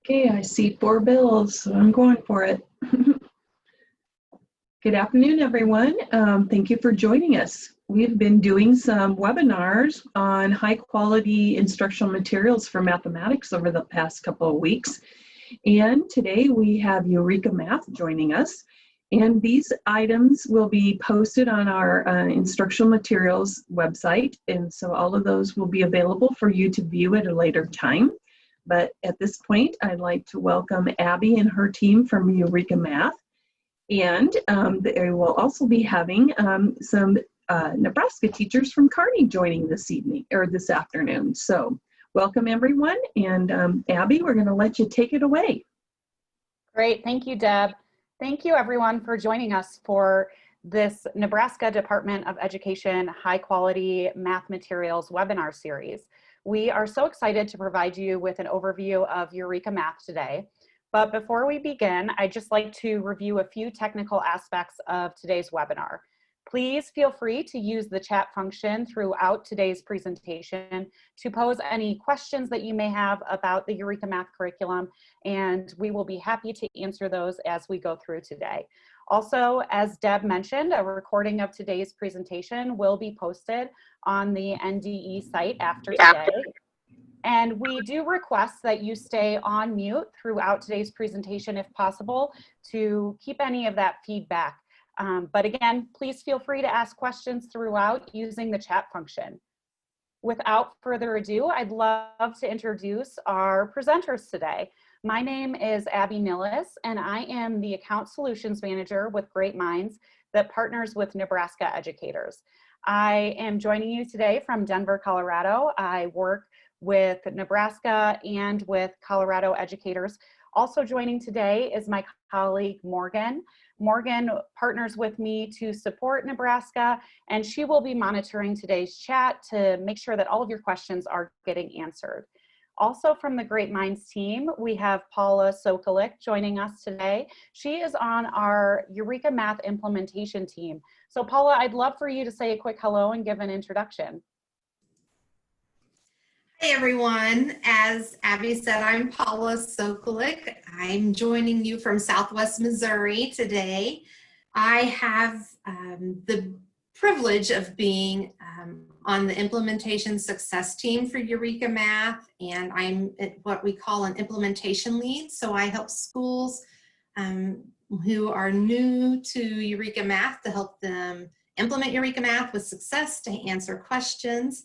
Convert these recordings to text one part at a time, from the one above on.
Okay, I see 4 bills, so I'm going for it. Good afternoon, everyone. Thank you for joining us. We've been doing some webinars on high-quality instructional materials for mathematics over the past couple of weeks. And today we have Eureka Math joining us. And these items will be posted on our instructional materials website. And so all of those will be available for you to view at a later time. But at this point, I'd like to welcome Abby and her team from Eureka Math. And they will also be having some Nebraska teachers from Kearney joining this evening or this afternoon. So welcome everyone. And Abby, we're going to let you take it away. Great. Thank you, Deb. Thank you everyone for joining us for this Nebraska Department of Education High Quality Math Materials webinar series. We are so excited to provide you with an overview of Eureka Math today. But before we begin, I'd just like to review a few technical aspects of today's webinar. Please feel free to use the chat function throughout today's presentation to pose any questions that you may have about the Eureka Math curriculum, and we will be happy to answer those as we go through today. Also, as Deb mentioned, a recording of today's presentation will be posted on the NDE site after today. And we do request that you stay on mute throughout today's presentation if possible to keep any of that feedback. But again, please feel free to ask questions throughout using the chat function. Without further ado, I'd love to introduce our presenters today. My name is Abby Nillis, and I am the Account Solutions Manager with Great Minds that partners with Nebraska educators. I am joining you today from Denver, Colorado. I work with Nebraska and with Colorado educators. Also joining today is my colleague, Morgan. Morgan partners with me to support Nebraska, and she will be monitoring today's chat to make sure that all of your questions are getting answered. Also from the Great Minds team, we have Paula Sokolik joining us today. She is on our Eureka Math implementation team. So Paula, I'd love for you to say a quick hello and give an introduction. Hey everyone, as Abby said, I'm Paula Sokolik. I'm joining you from Southwest Missouri today. I have the privilege of being on the implementation success team for Eureka Math, and I'm what we call an implementation lead. So I help schools who are new to Eureka Math to help them implement Eureka Math with success, to answer questions.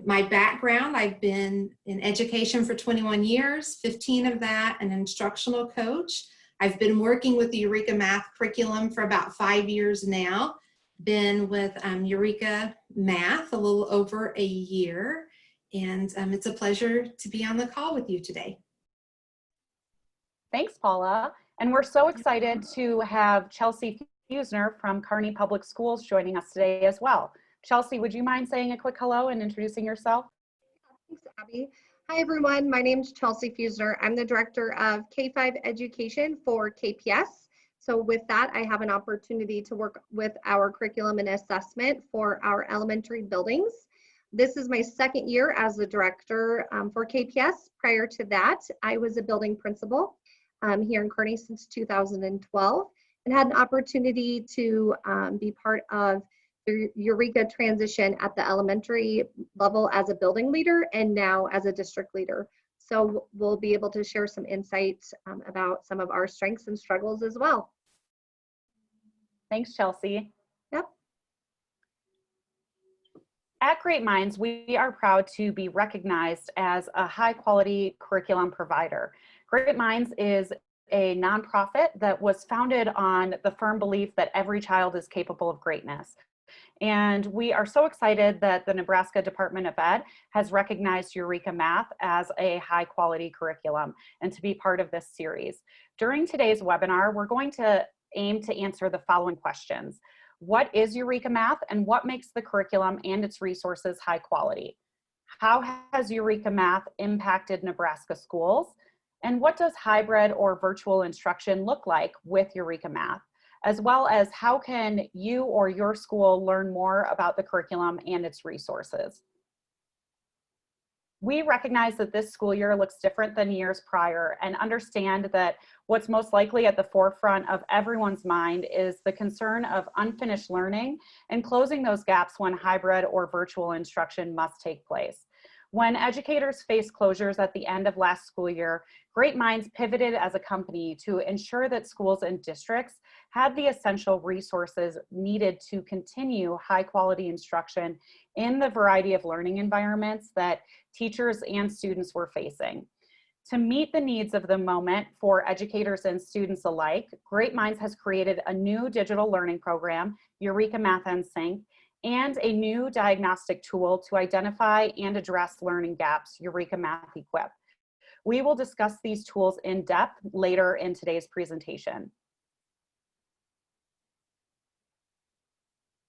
My background, I've been in education for 21 years, 15 of that an instructional coach. I've been working with the Eureka Math curriculum for about 5 years now. Been with Eureka Math a little over a year, and it's a pleasure to be on the call with you today. Thanks, Paula. And we're so excited to have Chelsea Fusner from Kearney Public Schools joining us today as well. Chelsea, would you mind saying a quick hello and introducing yourself? Thanks, Abby. Hi, everyone. My name is Chelsea Fusner. I'm the Director of K-5 Education for KPS. So with that, I have an opportunity to work with our curriculum and assessment for our elementary buildings. This is my second year as the Director for KPS. Prior to that, I was a building principal here in Kearney since 2012 and had an opportunity to be part of the Eureka transition at the elementary level as a building leader and now as a district leader. So we'll be able to share some insights about some of our strengths and struggles as well. Thanks, Chelsea. Yep. At Great Minds, we are proud to be recognized as a high quality curriculum provider. Great Minds is a nonprofit that was founded on the firm belief that every child is capable of greatness. And we are so excited that the Nebraska Department of Ed has recognized Eureka Math as a high quality curriculum and to be part of this series. During today's webinar, we're going to aim to answer the following questions. What is Eureka Math and what makes the curriculum and its resources high quality? How has Eureka Math impacted Nebraska schools? And what does hybrid or virtual instruction look like with Eureka Math? As well as how can you or your school learn more about the curriculum and its resources? We recognize that this school year looks different than years prior and understand that what's most likely at the forefront of everyone's mind is the concern of unfinished learning and closing those gaps when hybrid or virtual instruction must take place. When educators faced closures at the end of last school year, great minds pivoted as a company to ensure that schools and districts had the essential resources needed to continue high quality instruction in the variety of learning environments that teachers and students were facing. To meet the needs of the moment for educators and students alike, Great Minds has created a new digital learning program, Eureka Math and Sync, and a new diagnostic tool to identify and address learning gaps, Eureka Math Equip. We will discuss these tools in depth later in today's presentation.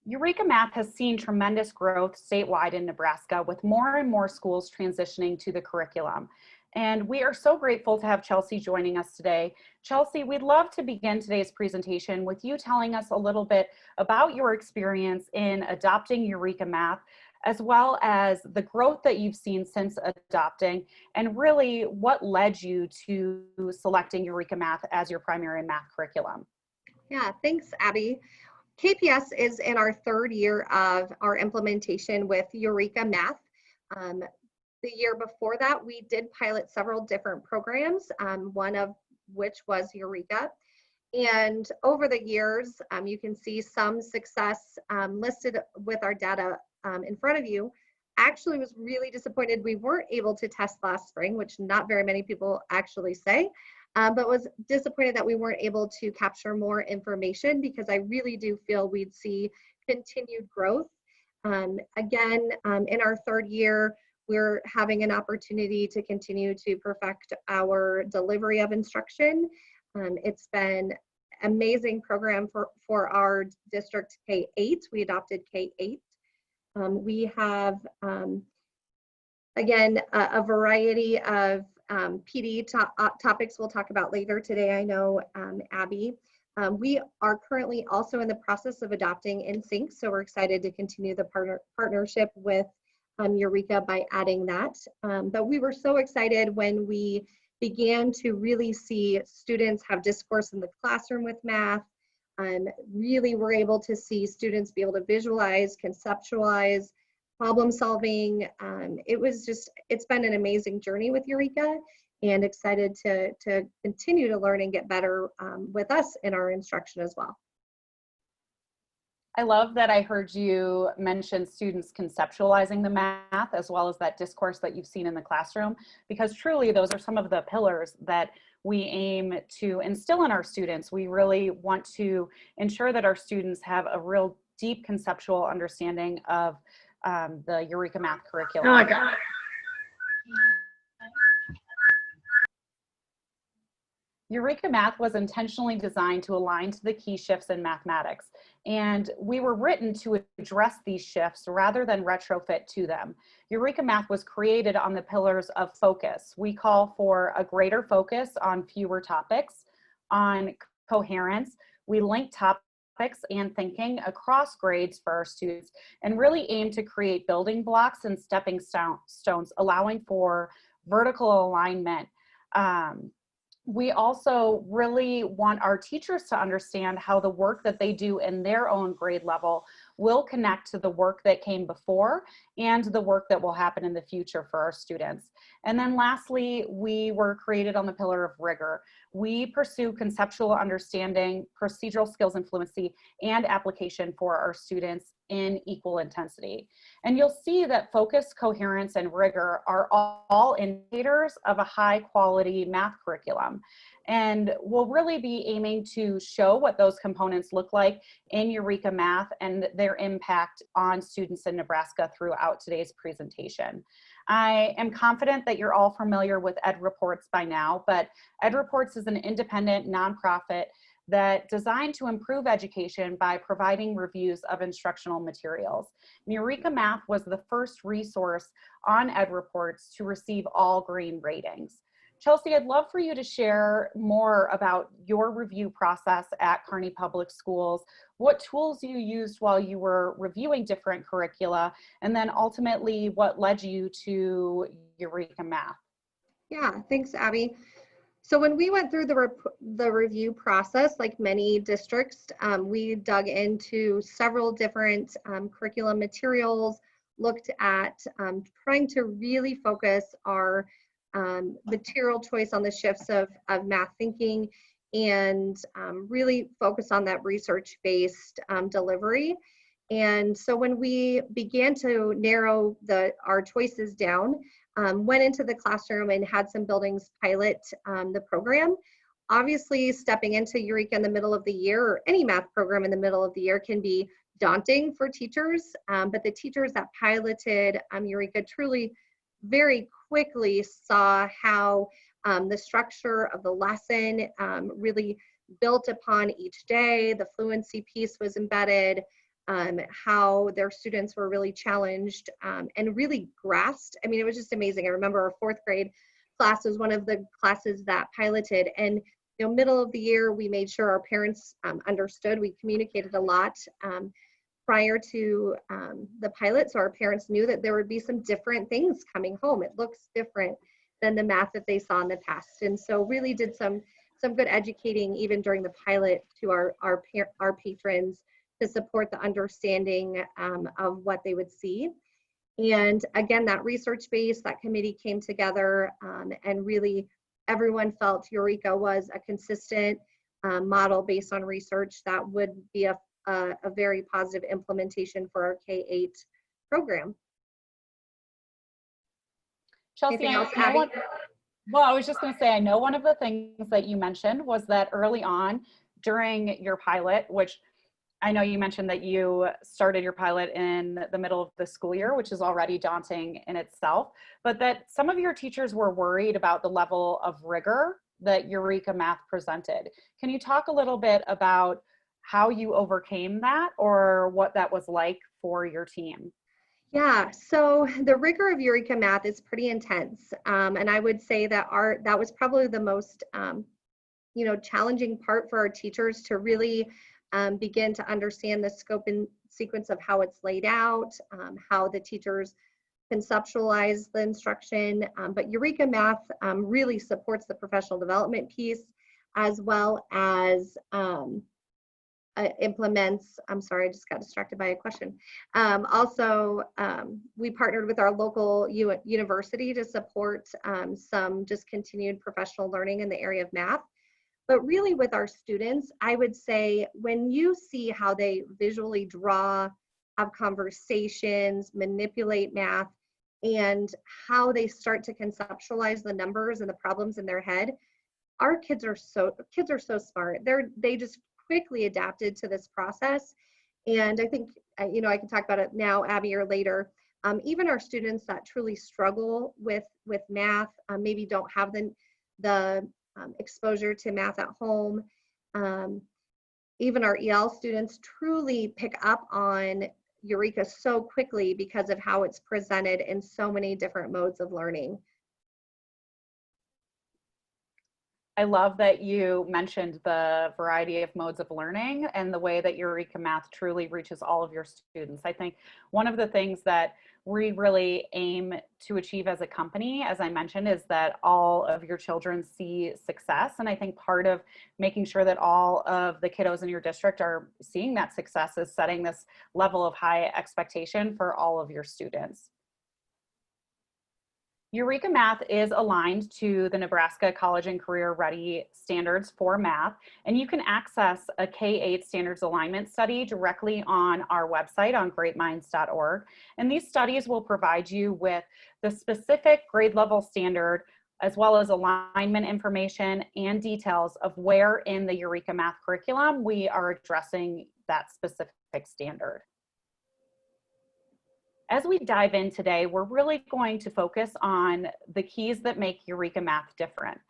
Eureka Math has seen tremendous growth statewide in Nebraska, with more and more schools transitioning to the curriculum. And we are so grateful to have Chelsea joining us today. Chelsea, we'd love to begin today's presentation with you telling us a little bit about your experience in adopting Eureka Math, as well as the growth that you've seen since adopting, and really what led you to selecting Eureka Math as your primary math curriculum. Yeah, thanks, Abby. KPS is in our third year of our implementation with Eureka Math. The year before that, we did pilot several different programs, one of which was Eureka. And over the years, you can see some success listed with our data in front of you. Actually was really disappointed we weren't able to test last spring, which not very many people actually say. But was disappointed that we weren't able to capture more information, because I really do feel we'd see continued growth. Again, in our third year, we're having an opportunity to continue to perfect our delivery of instruction. It's been an amazing program for our district K-8. We adopted K-8. We have, again, a variety of PD topics we'll talk about later today, I know, Abby. We are currently also in the process of adopting InSync, so we're excited to continue the partnership with Eureka by adding that. But we were so excited when we began to really see students have discourse in the classroom with math. Really were able to see students be able to visualize, conceptualize, problem solving. It's been an amazing journey with Eureka, and excited to continue to learn and get better with us in our instruction as well. I love that I heard you mention students conceptualizing the math, as well as that discourse that you've seen in the classroom, because truly those are some of the pillars that we aim to instill in our students. We really want to ensure that our students have a real deep conceptual understanding of the Eureka Math curriculum. Oh, God. Eureka Math was intentionally designed to align to the key shifts in mathematics, and we were written to address these shifts rather than retrofit to them. Eureka Math was created on the pillars of focus. We call for a greater focus on fewer topics, on coherence. We link topics and thinking across grades for our students, and really aim to create building blocks and stepping stones, allowing for vertical alignment. We also really want our teachers to understand how the work that they do in their own grade level will connect to the work that came before and the work that will happen in the future for our students. And then lastly, we were created on the pillar of rigor. We pursue conceptual understanding, procedural skills and fluency, and application for our students in equal intensity. And you'll see that focus, coherence, and rigor are all indicators of a high quality math curriculum. And we'll really be aiming to show what those components look like in Eureka Math and their impact on students in Nebraska throughout today's presentation. I am confident that you're all familiar with Ed Reports by now, but Ed Reports is an independent nonprofit that designed to improve education by providing reviews of instructional materials. Eureka Math was the first resource on Ed Reports to receive all green ratings. Chelsea, I'd love for you to share more about your review process at Kearney Public Schools, what tools you used while you were reviewing different curricula, and then ultimately what led you to Eureka Math. Yeah, thanks, Abby. So when we went through the review process, like many districts, we dug into several different curriculum materials, looked at trying to really focus our material choice on the shifts of math thinking, and really focus on that research-based delivery. And so when we began to narrow our choices down, went into the classroom and had some buildings pilot the program. Obviously, stepping into Eureka in the middle of the year, or any math program in the middle of the year, can be daunting for teachers, but the teachers that piloted Eureka truly very quickly saw how the structure of the lesson really built upon each day. The fluency piece was embedded, how their students were really challenged and really grasped. I mean, it was just amazing. I remember our 4th grade class was one of the classes that piloted, and middle of the year, we made sure our parents understood. We communicated a lot prior to the pilot, so our parents knew that there would be some different things coming home. It looks different than the math that they saw in the past, and so really did some good educating even during the pilot to our patrons to support the understanding of what they would see. And again, that research base, that committee came together, and really everyone felt Eureka was a consistent model based on research that would be a very positive implementation for our K-8 program. Chelsea, well, I was just going to say, I know one of the things that you mentioned was that early on during your pilot, which I know you mentioned that you started your pilot in the middle of the school year, which is already daunting in itself, but that some of your teachers were worried about the level of rigor that Eureka Math presented. Can you talk a little bit about how you overcame that, or what that was like for your team? Yeah, so the rigor of Eureka Math is pretty intense, and I would say that that was probably the most challenging part for our teachers to really begin to understand the scope and sequence of how it's laid out, how the teachers conceptualize the instruction. But Eureka Math really supports the professional development piece, as well as implements, I'm sorry, I just got distracted by a question. Also, we partnered with our local university to support some just continued professional learning in the area of math. But really with our students, I would say when you see how they visually draw, have conversations, manipulate math, and how they start to conceptualize the numbers and the problems in their head, our kids are so smart. They just quickly adapted to this process. And I think, I can talk about it now, Abby, or later. Even our students that truly struggle with math, maybe don't have the exposure to math at home. Even our EL students truly pick up on Eureka so quickly because of how it's presented in so many different modes of learning. I love that you mentioned the variety of modes of learning and the way that Eureka Math truly reaches all of your students. I think one of the things that we really aim to achieve as a company, as I mentioned, is that all of your children see success. And I think part of making sure that all of the kiddos in your district are seeing that success is setting this level of high expectation for all of your students. Eureka Math is aligned to the Nebraska College and Career Ready standards for math, and you can access a K-8 standards alignment study directly on our website on greatminds.org. And these studies will provide you with the specific grade level standard, as well as alignment information and details of where in the Eureka Math curriculum we are addressing that specific standard. As we dive in today, we're really going to focus on the keys that make Eureka Math different.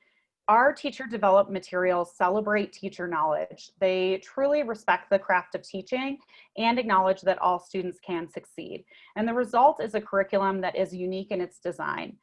Our teacher developed materials celebrate teacher knowledge. They truly respect the craft of teaching and acknowledge that all students can succeed. And the result is a curriculum that is unique in its design.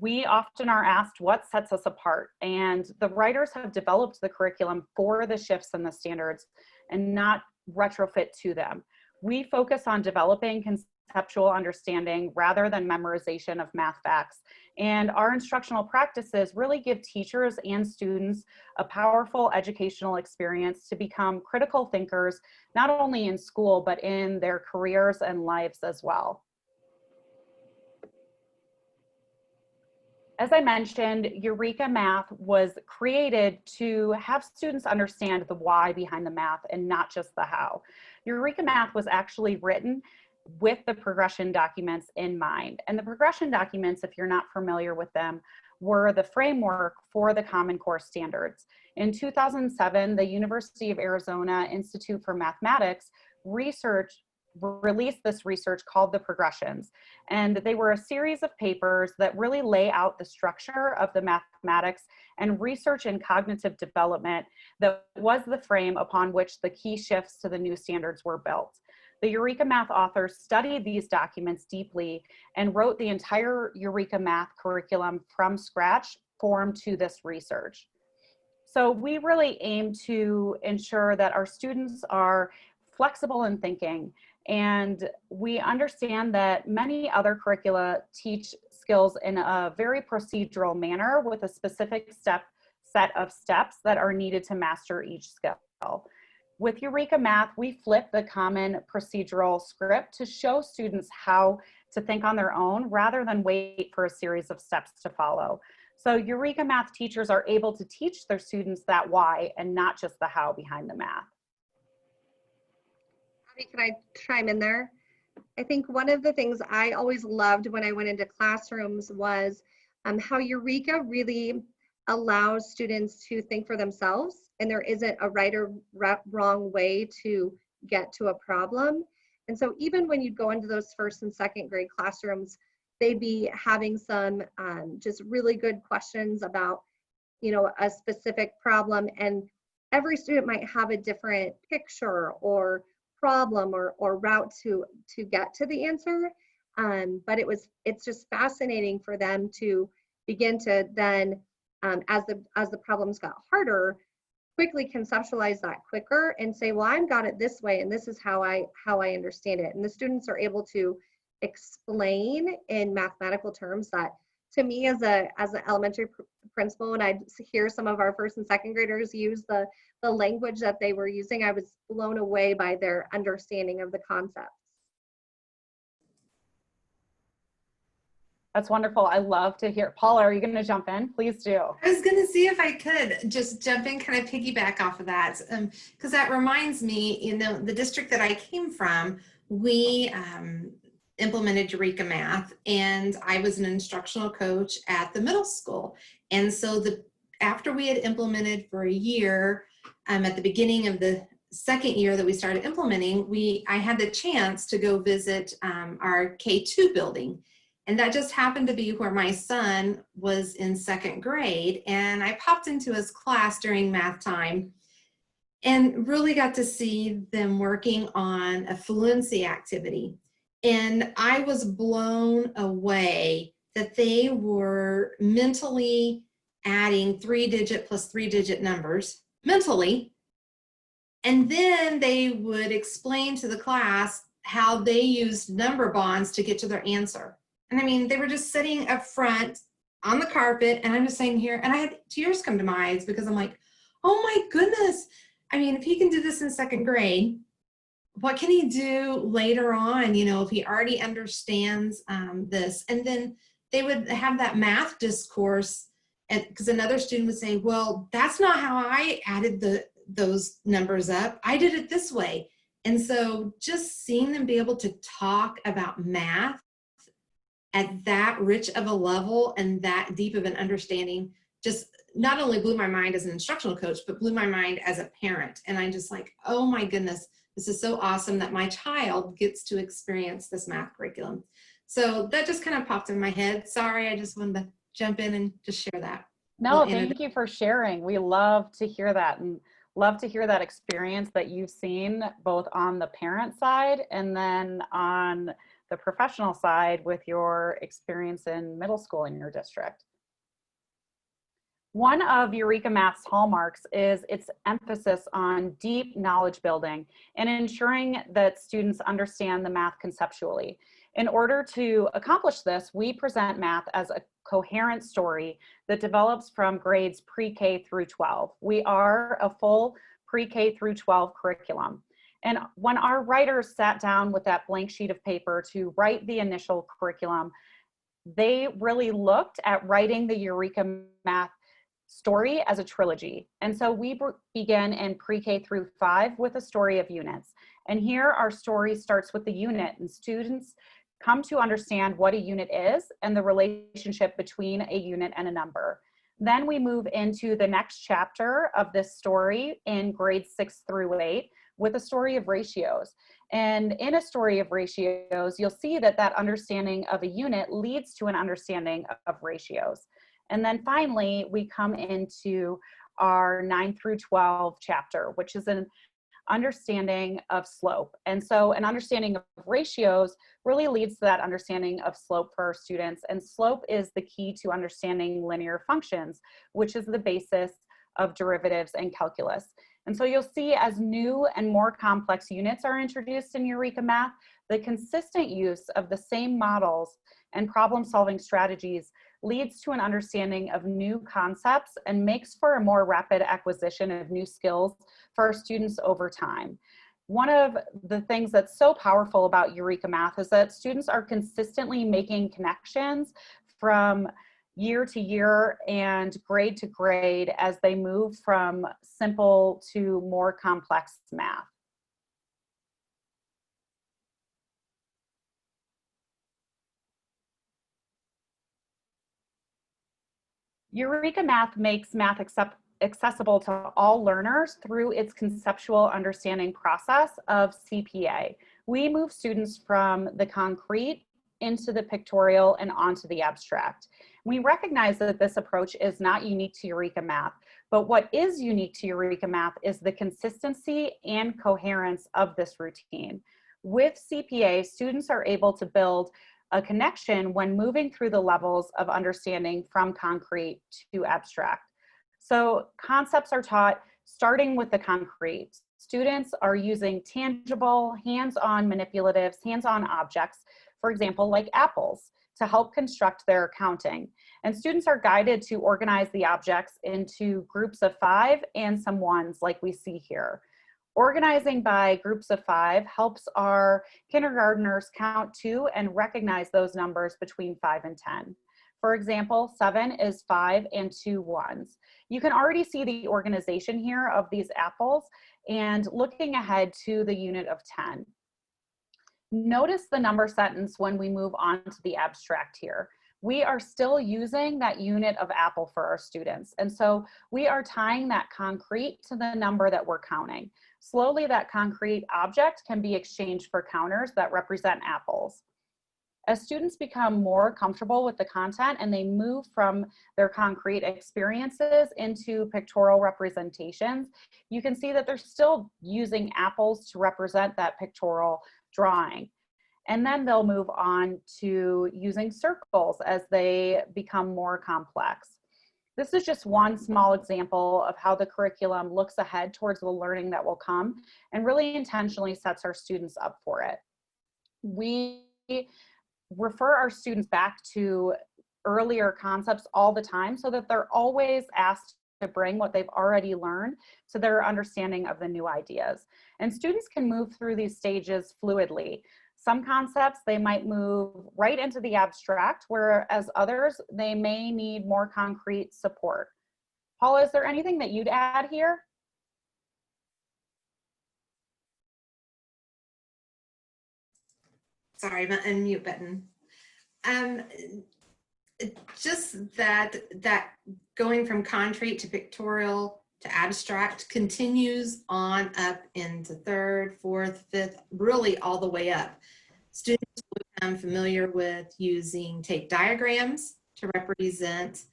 We often are asked what sets us apart, and the writers have developed the curriculum for the shifts in the standards and not retrofit to them. We focus on developing conceptual understanding rather than memorization of math facts. And our instructional practices really give teachers and students a powerful educational experience to become critical thinkers, not only in school, but in their careers and lives as well. As I mentioned, Eureka Math was created to have students understand the why behind the math and not just the how. Eureka Math was actually written with the progression documents in mind. And the progression documents, if you're not familiar with them, were the framework for the Common Core standards. In 2007, the University of Arizona Institute for Mathematics released this research called the Progressions. And they were a series of papers that really lay out the structure of the mathematics and research and cognitive development that was the frame upon which the key shifts to the new standards were built. The Eureka Math authors studied these documents deeply and wrote the entire Eureka Math curriculum from scratch, formed to this research. So we really aim to ensure that our students are flexible in thinking, and we understand that many other curricula teach skills in a very procedural manner with a specific set of steps that are needed to master each skill. With Eureka Math, we flip the common procedural script to show students how to think on their own rather than wait for a series of steps to follow. So Eureka Math teachers are able to teach their students that why and not just the how behind the math. Can I chime in there? I think one of the things I always loved when I went into classrooms was how Eureka really allows students to think for themselves, and there isn't a right or wrong way to get to a problem. And so even when you go into those first and second grade classrooms, they'd be having some just really good questions about, you know, a specific problem, and every student might have a different picture or problem or route to get to the answer. But it's just fascinating for them to begin to then, as the problems got harder, quickly conceptualize that quicker and say, well, I've got it this way, and this is how I understand it. And the students are able to explain in mathematical terms that, to me as an elementary principal, when I hear some of our first and second graders use the language that they were using, I was blown away by their understanding of the concepts. That's wonderful. I love to hear. Paula, are you going to jump in? Please do. I was going to see if I could just jump in, kind of piggyback off of that, because that reminds me, you know, the district that I came from, we implemented Eureka Math, and I was an instructional coach at the middle school. And so after we had implemented for a year, at the beginning of the second year that we started implementing, I had the chance to go visit our K-2 building. And that just happened to be where my son was in second grade. And I popped into his class during math time and really got to see them working on a fluency activity. And I was blown away that they were mentally adding 3-digit plus 3-digit numbers mentally. And then they would explain to the class how they used number bonds to get to their answer. And I mean, they were just sitting up front on the carpet, and I'm just sitting here, and I had tears come to my eyes because I'm like, oh my goodness. I mean, if he can do this in second grade, what can he do later on, you know, if he already understands this? And then they would have that math discourse, because another student would say, well, that's not how I added those numbers up. I did it this way. And so just seeing them be able to talk about math at that rich of a level and that deep of an understanding just not only blew my mind as an instructional coach, but blew my mind as a parent. And I'm just like, oh my goodness, this is so awesome that my child gets to experience this math curriculum. So that just kind of popped in my head. Sorry, I just wanted to jump in and just share that. No, thank you for sharing. We love to hear that, and love to hear that experience that you've seen both on the parent side and then on the professional side with your experience in middle school in your district. One of Eureka Math's hallmarks is its emphasis on deep knowledge building and ensuring that students understand the math conceptually. In order to accomplish this, we present math as a coherent story that develops from grades pre-K through 12. We are a full pre-K through 12 curriculum. And when our writers sat down with that blank sheet of paper to write the initial curriculum, they really looked at writing the Eureka Math story as a trilogy. And so we begin in pre-K through 5 with a story of units. And here our story starts with the unit, and students come to understand what a unit is and the relationship between a unit and a number. Then we move into the next chapter of this story in grades 6 through 8 with a story of ratios. And in a story of ratios, you'll see that that understanding of a unit leads to an understanding of ratios. And then finally, we come into our 9 through 12 chapter, which is an understanding of slope. And so an understanding of ratios really leads to that understanding of slope for our students. And slope is the key to understanding linear functions, which is the basis of derivatives and calculus. And so you'll see as new and more complex units are introduced in Eureka Math, the consistent use of the same models and problem-solving strategies leads to an understanding of new concepts and makes for a more rapid acquisition of new skills for our students over time. One of the things that's so powerful about Eureka Math is that students are consistently making connections from year to year and grade to grade as they move from simple to more complex math. Eureka Math makes math accessible to all learners through its conceptual understanding process of CPA. We move students from the concrete into the pictorial and onto the abstract. We recognize that this approach is not unique to Eureka Math, but what is unique to Eureka Math is the consistency and coherence of this routine. With CPA, students are able to build a connection when moving through the levels of understanding from concrete to abstract. So concepts are taught starting with the concrete. Students are using tangible, hands-on manipulatives, hands-on objects, for example, like apples, to help construct their counting. And students are guided to organize the objects into groups of 5 and some ones like we see here. Organizing by groups of 5 helps our kindergartners count to and recognize those numbers between 5 and 10. For example, 7 is 5 and 2 ones. You can already see the organization here of these apples and looking ahead to the unit of 10. Notice the number sentence when we move on to the abstract here. We are still using that unit of apple for our students. And so we are tying that concrete to the number that we're counting. Slowly, that concrete object can be exchanged for counters that represent apples. As students become more comfortable with the content and they move from their concrete experiences into pictorial representations, you can see that they're still using apples to represent that pictorial drawing. And then they'll move on to using circles as they become more complex. This is just one small example of how the curriculum looks ahead towards the learning that will come and really intentionally sets our students up for it. We refer our students back to earlier concepts all the time so that they're always asked to bring what they've already learned to their understanding of the new ideas. And students can move through these stages fluidly. Some concepts, they might move right into the abstract, whereas others, they may need more concrete support. Paula, is there anything that you'd add here? Sorry, my unmute button. Just that going from concrete to pictorial to abstract continues on up into 3rd, 4th, 5th, really all the way up. Students will become familiar with using tape diagrams to represent,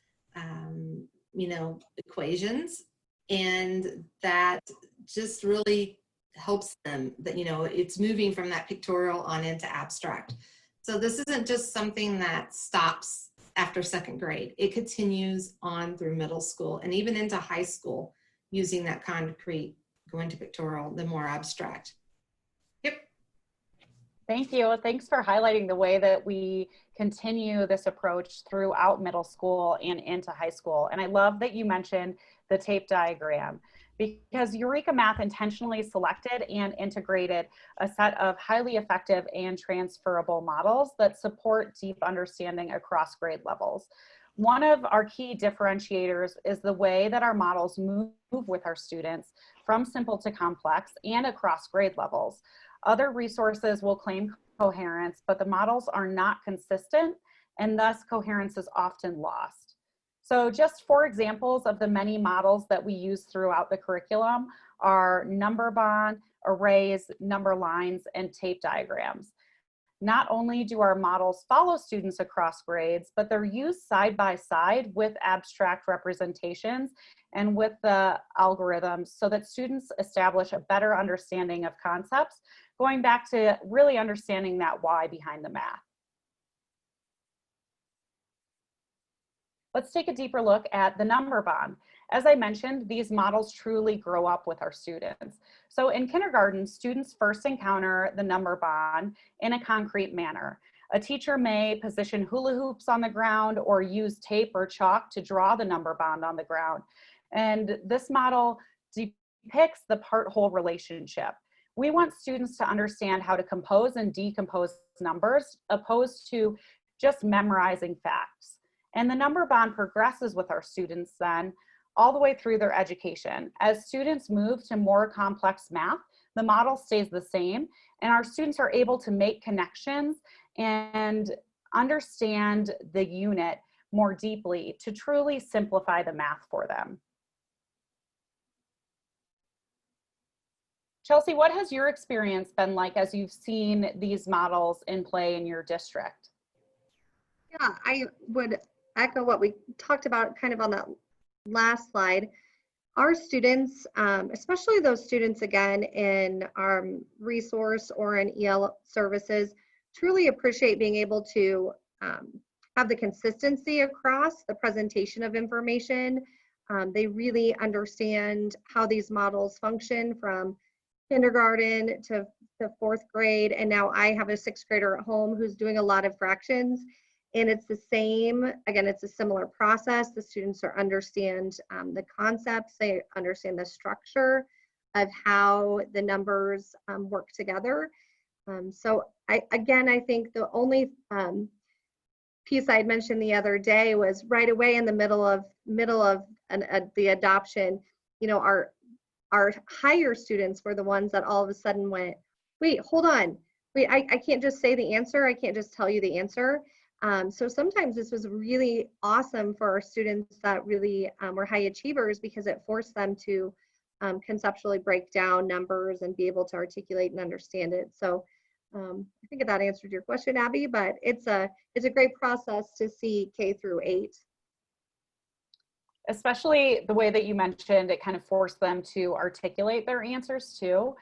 equations, and that just really helps them that, it's moving from that pictorial on into abstract. So this isn't just something that stops after second grade. It continues on through middle school and even into high school, using that concrete, going to pictorial, the more abstract. Yep. Thank you. Thanks for highlighting the way that we continue this approach throughout middle school and into high school. And I love that you mentioned the tape diagram, because Eureka Math intentionally selected and integrated a set of highly effective and transferable models that support deep understanding across grade levels. One of our key differentiators is the way that our models move with our students from simple to complex and across grade levels. Other resources will claim coherence, but the models are not consistent, and thus coherence is often lost. So just 4 examples of the many models that we use throughout the curriculum are number bond, arrays, number lines, and tape diagrams. Not only do our models follow students across grades, but they're used side by side with abstract representations and with the algorithms so that students establish a better understanding of concepts, going back to really understanding that why behind the math. Let's take a deeper look at the number bond. As I mentioned, these models truly grow up with our students. So in kindergarten, students first encounter the number bond in a concrete manner. A teacher may position hula hoops on the ground or use tape or chalk to draw the number bond on the ground. And this model depicts the part-whole relationship. We want students to understand how to compose and decompose numbers, opposed to just memorizing facts. And the number bond progresses with our students then all the way through their education. As students move to more complex math, the model stays the same, and our students are able to make connections and understand the unit more deeply to truly simplify the math for them. Chelsea, what has your experience been like as you've seen these models in play in your district? Yeah, I would echo what we talked about kind of on that last slide. Our students, especially those students again in our resource or in EL services, truly appreciate being able to have the consistency across the presentation of information. They really understand how these models function from kindergarten to 4th grade, and now I have a 6th grader at home who's doing a lot of fractions, and it's the same. Again, it's a similar process. The students understand the concepts, they understand the structure of how the numbers work together. So I think the only piece I had mentioned the other day was right away in the middle of the adoption, you know, our higher students were the ones that all of a sudden went, wait, hold on. Wait, I can't just say the answer. I can't just tell you the answer. So sometimes this was really awesome for our students that really were high achievers, because it forced them to conceptually break down numbers and be able to articulate and understand it. So I think that answered your question, Abby, but it's a great process to see K through 8. Especially the way that you mentioned, it kind of forced them to articulate their answers too.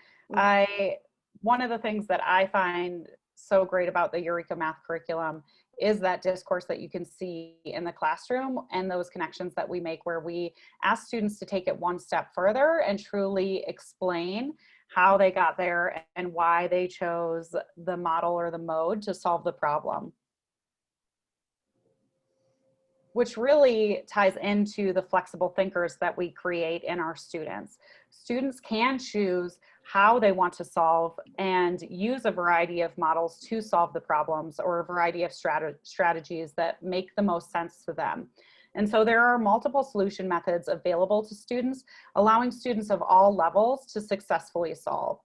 One of the things that I find so great about the Eureka Math curriculum is that discourse that you can see in the classroom and those connections that we make, where we ask students to take it one step further and truly explain how they got there and why they chose the model or the mode to solve the problem, which really ties into the flexible thinkers that we create in our students. Students can choose how they want to solve and use a variety of models to solve the problems, or a variety of strategies that make the most sense to them. And so there are multiple solution methods available to students, allowing students of all levels to successfully solve.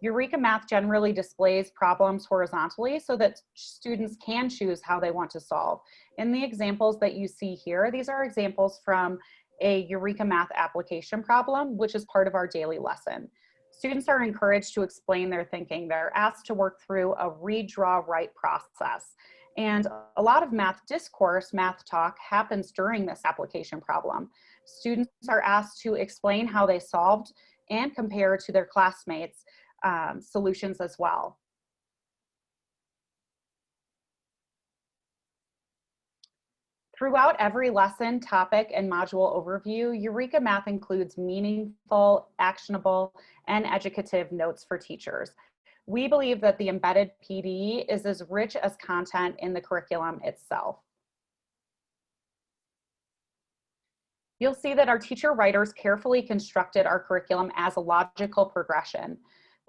Eureka Math generally displays problems horizontally so that students can choose how they want to solve. In the examples that you see here, these are examples from a Eureka Math application problem, which is part of our daily lesson. Students are encouraged to explain their thinking. They're asked to work through a read, draw, write process. And a lot of math discourse, math talk, happens during this application problem. Students are asked to explain how they solved and compare to their classmates' solutions as well. Throughout every lesson, topic, and module overview, Eureka Math includes meaningful, actionable, and educative notes for teachers. We believe that the embedded PD is as rich as content in the curriculum itself. You'll see that our teacher writers carefully constructed our curriculum as a logical progression.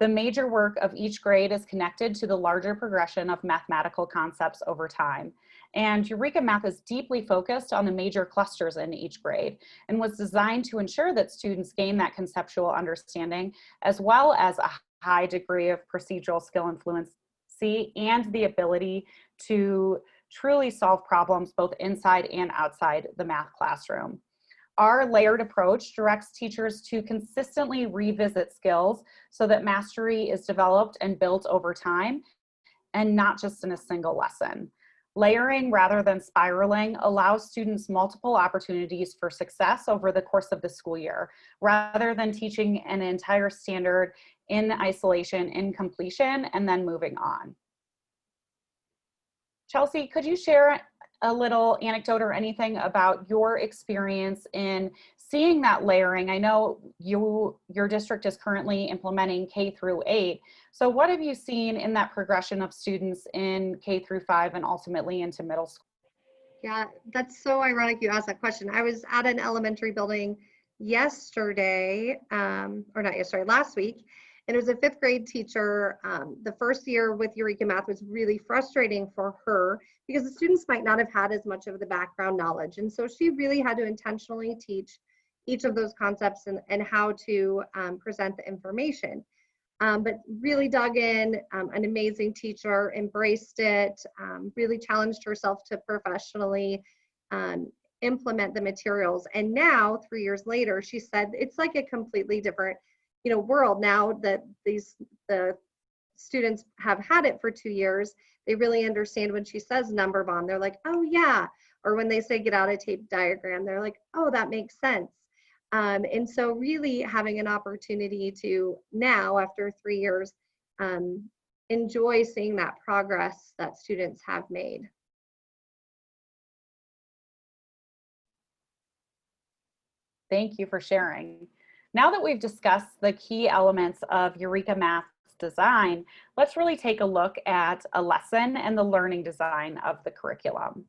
The major work of each grade is connected to the larger progression of mathematical concepts over time. And Eureka Math is deeply focused on the major clusters in each grade and was designed to ensure that students gain that conceptual understanding as well as a high degree of procedural skill and fluency and the ability to truly solve problems both inside and outside the math classroom. Our layered approach directs teachers to consistently revisit skills so that mastery is developed and built over time and not just in a single lesson. Layering rather than spiraling allows students multiple opportunities for success over the course of the school year, rather than teaching an entire standard in isolation, in completion, and then moving on. Chelsea, could you share a little anecdote or anything about your experience in seeing that layering? I know your district is currently implementing K-8. So what have you seen in that progression of students in K-5 and ultimately into middle school? Yeah, that's so ironic you asked that question. I was at an elementary building yesterday, or not yesterday, last week, and it was a 5th grade teacher. The first year with Eureka Math was really frustrating for her because the students might not have had as much of the background knowledge. And so she really had to intentionally teach each of those concepts and how to present the information. But really dug in, an amazing teacher, embraced it, really challenged herself to professionally implement the materials. And now, 3 years later, she said it's like a completely different world now that the students have had it for 2 years. They really understand when she says number bond, they're like, oh yeah. Or when they say get out a tape diagram, they're like, oh, that makes sense. And so really having an opportunity to now, after 3 years, enjoy seeing that progress that students have made. Thank you for sharing. Now that we've discussed the key elements of Eureka Math's design, let's really take a look at a lesson and the learning design of the curriculum.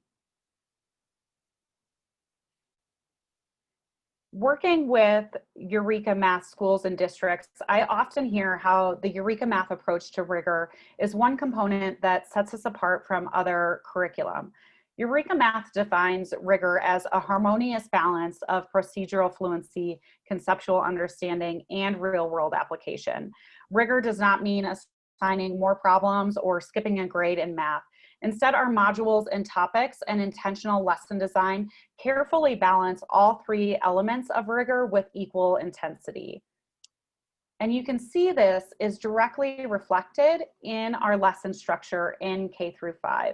Working with Eureka Math schools and districts, I often hear how the Eureka Math approach to rigor is one component that sets us apart from other curriculum. Eureka Math defines rigor as a harmonious balance of procedural fluency, conceptual understanding, and real-world application. Rigor does not mean assigning more problems or skipping a grade in math. Instead, our modules and topics and intentional lesson design carefully balance all 3 elements of rigor with equal intensity. And you can see this is directly reflected in our lesson structure in K-5.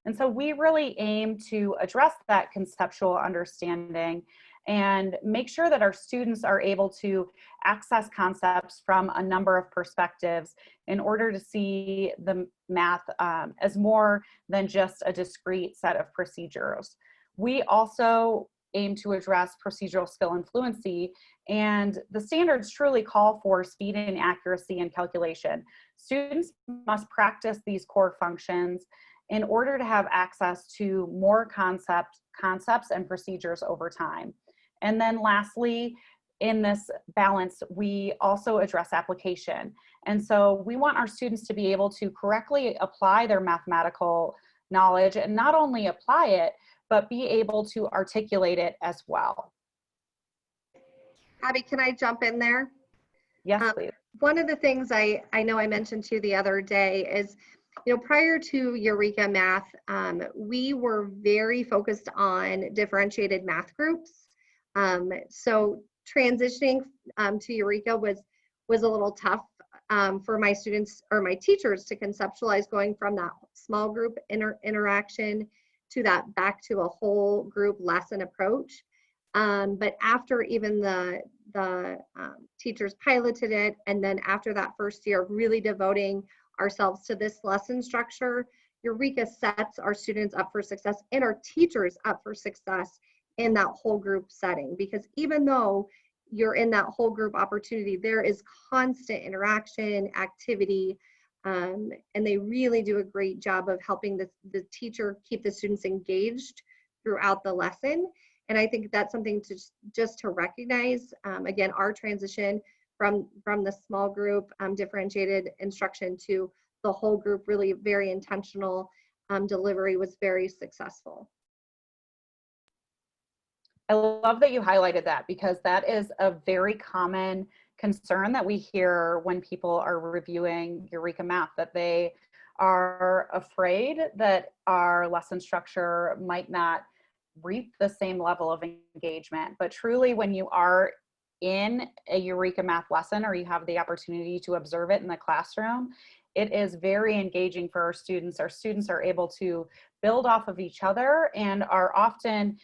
And so we really aim to address that conceptual understanding and make sure that our students are able to access concepts from a number of perspectives in order to see the math as more than just a discrete set of procedures. We also aim to address procedural skill and fluency, and the standards truly call for speed and accuracy in calculation. Students must practice these core functions in order to have access to more concepts and procedures over time. And then lastly, in this balance, we also address application. And so we want our students to be able to correctly apply their mathematical knowledge and not only apply it, but be able to articulate it as well. Abby, can I jump in there? Yes, please. One of the things I know I mentioned to you the other day is, prior to Eureka Math, we were very focused on differentiated math groups. So transitioning to Eureka was a little tough for my students or my teachers to conceptualize going from that small group interaction to that back to a whole group lesson approach. But after even the teachers piloted it, and then after that first year, really devoting ourselves to this lesson structure, Eureka sets our students up for success and our teachers up for success in that whole group setting. Because even though you're in that whole group opportunity, there is constant interaction, activity, and they really do a great job of helping the teacher keep the students engaged throughout the lesson. And I think that's something to just to recognize. Again, our transition from the small group differentiated instruction to the whole group, really very intentional delivery, was very successful. I love that you highlighted that, because that is a very common concern that we hear when people are reviewing Eureka Math, that they are afraid that our lesson structure might not reap the same level of engagement. But truly, when you are in a Eureka Math lesson, or you have the opportunity to observe it in the classroom, it is very engaging for our students. Our students are able to build off of each other and are often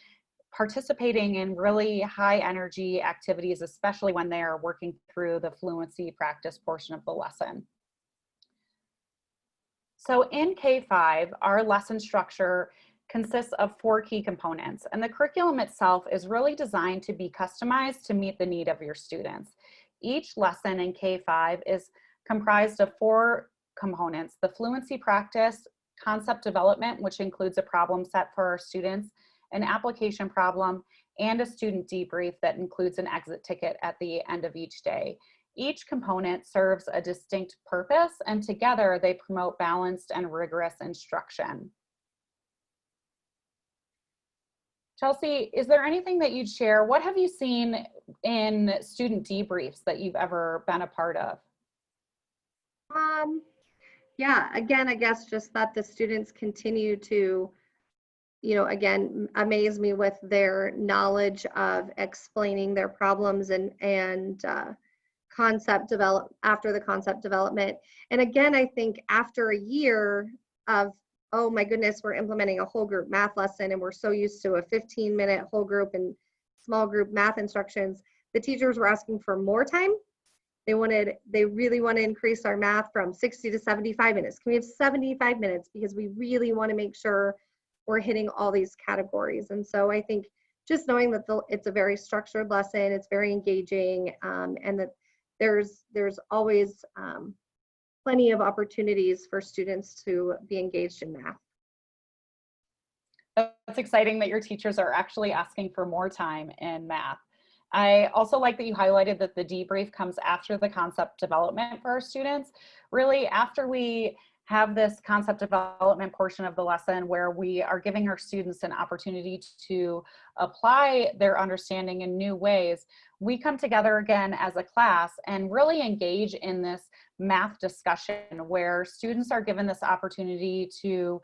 participating in really high energy activities, especially when they are working through the fluency practice portion of the lesson. So in K-5, our lesson structure consists of 4 key components, and the curriculum itself is really designed to be customized to meet the need of your students. Each lesson in K-5 is comprised of 4 components: the fluency practice, concept development, which includes a problem set for our students, an application problem, and a student debrief that includes an exit ticket at the end of each day. Each component serves a distinct purpose, and together they promote balanced and rigorous instruction. Chelsea, is there anything that you'd share? What have you seen in student debriefs that you've ever been a part of? Yeah, again, I guess just that the students continue to, again, amaze me with their knowledge of explaining their problems and concept after the concept development. And again, I think after a year of, oh my goodness, we're implementing a whole group math lesson and we're so used to a 15-minute whole group and small group math instructions, the teachers were asking for more time. They really want to increase our math from 60 to 75 minutes. Can we have 75 minutes? Because we really want to make sure we're hitting all these categories. And so I think just knowing that it's a very structured lesson, it's very engaging, and that there's always plenty of opportunities for students to be engaged in math. That's exciting that your teachers are actually asking for more time in math. I also like that you highlighted that the debrief comes after the concept development for our students. Really, after we have this concept development portion of the lesson where we are giving our students an opportunity to apply their understanding in new ways, we come together again as a class and really engage in this math discussion where students are given this opportunity to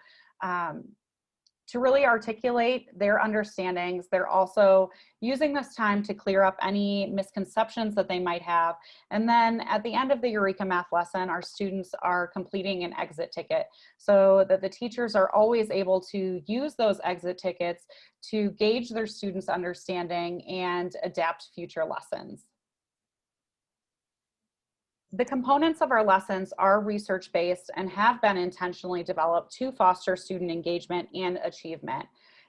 really articulate their understandings. They're also using this time to clear up any misconceptions that they might have. And then at the end of the Eureka Math lesson, our students are completing an exit ticket so that the teachers are always able to use those exit tickets to gauge their students' understanding and adapt future lessons. The components of our lessons are research-based and have been intentionally developed to foster student engagement and achievement.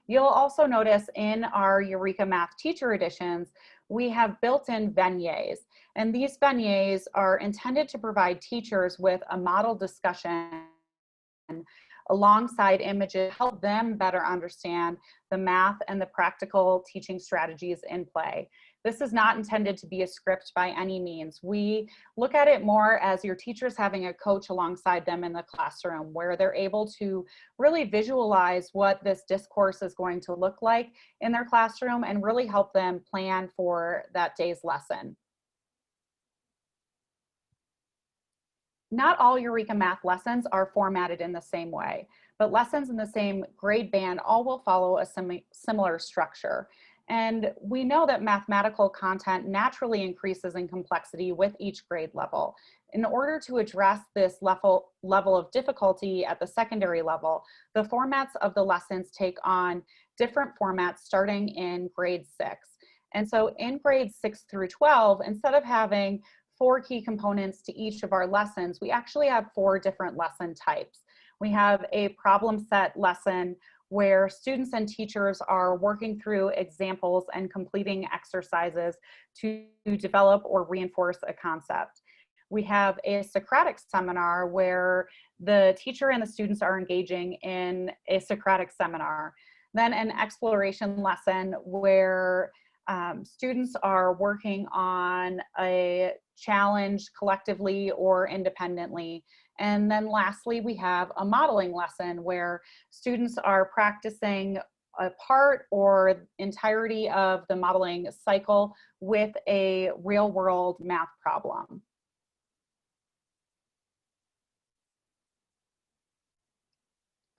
You'll also notice in our Eureka Math teacher editions, we have built-in beignets, and these beignets are intended to provide teachers with a model discussion alongside images to help them better understand the math and the practical teaching strategies in play. This is not intended to be a script by any means. We look at it more as your teachers having a coach alongside them in the classroom where they're able to really visualize what this discourse is going to look like in their classroom and really help them plan for that day's lesson. Not all Eureka Math lessons are formatted in the same way, but lessons in the same grade band all will follow a similar structure. And we know that mathematical content naturally increases in complexity with each grade level. In order to address this level of difficulty at the secondary level, the formats of the lessons take on different formats starting in grade 6. And so in grades 6 through 12, instead of having 4 key components to each of our lessons, we actually have 4 different lesson types. We have a problem set lesson where students and teachers are working through examples and completing exercises to develop or reinforce a concept. We have a Socratic seminar where the teacher and the students are engaging in a Socratic seminar. Then an exploration lesson where students are working on a challenge collectively or independently. And then lastly, we have a modeling lesson where students are practicing a part or entirety of the modeling cycle with a real-world math problem.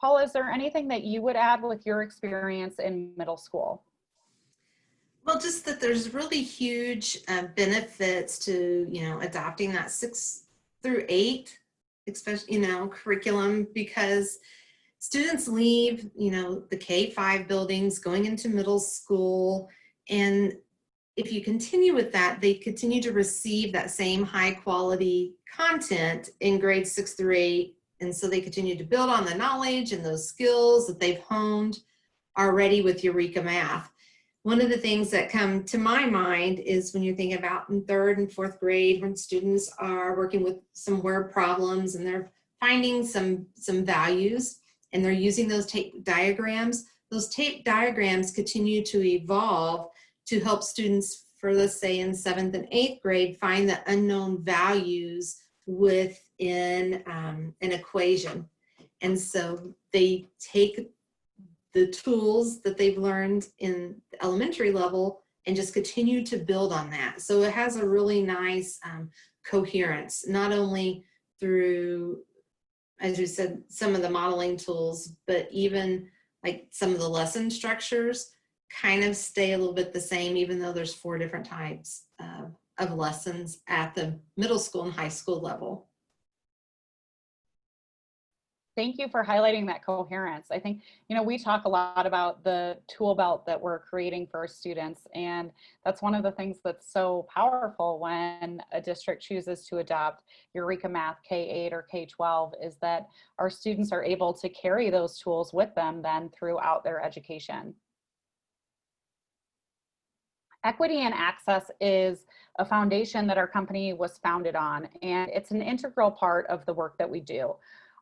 Paula, is there anything that you would add with your experience in middle school? Well, just that there's really huge benefits to, adopting that 6 through 8, especially, curriculum, because students leave, the K-5 buildings going into middle school. And if you continue with that, they continue to receive that same high quality content in grades 6 through 8. And so they continue to build on the knowledge and those skills that they've honed already with Eureka Math. One of the things that come to my mind is when you're thinking about in 3rd and 4th grade, when students are working with some word problems and they're finding some values and they're using those tape diagrams. Those tape diagrams continue to evolve to help students for, let's say, in 7th and 8th grade, find the unknown values within an equation. And so they take the tools that they've learned in the elementary level and just continue to build on that. So it has a really nice coherence, not only through, as you said, some of the modeling tools, but even like some of the lesson structures kind of stay a little bit the same, even though there's 4 different types of lessons at the middle school and high school level. Thank you for highlighting that coherence. I think, we talk a lot about the tool belt that we're creating for our students, and that's one of the things that's so powerful when a district chooses to adopt Eureka Math K-8 or K-12 is that our students are able to carry those tools with them then throughout their education. Equity and access is a foundation that our company was founded on, and it's an integral part of the work that we do.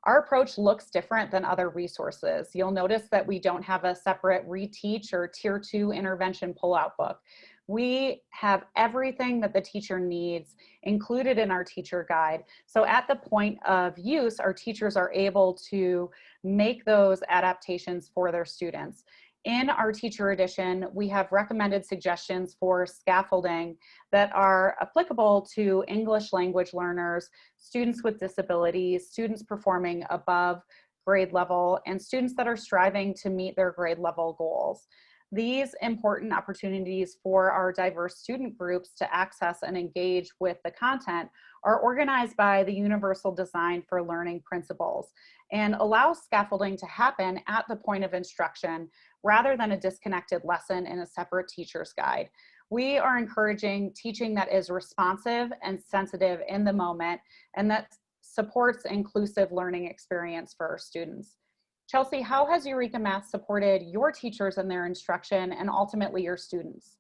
Our approach looks different than other resources. You'll notice that we don't have a separate reteach or tier 2 intervention pullout book. We have everything that the teacher needs included in our teacher guide. So at the point of use, our teachers are able to make those adaptations for their students. In our teacher edition, we have recommended suggestions for scaffolding that are applicable to English language learners, students with disabilities, students performing above grade level, and students that are striving to meet their grade level goals. These important opportunities for our diverse student groups to access and engage with the content are organized by the Universal Design for Learning principles and allow scaffolding to happen at the point of instruction rather than a disconnected lesson in a separate teacher's guide. We are encouraging teaching that is responsive and sensitive in the moment and that supports inclusive learning experience for our students. Chelsea, how has Eureka Math supported your teachers in their instruction and ultimately your students?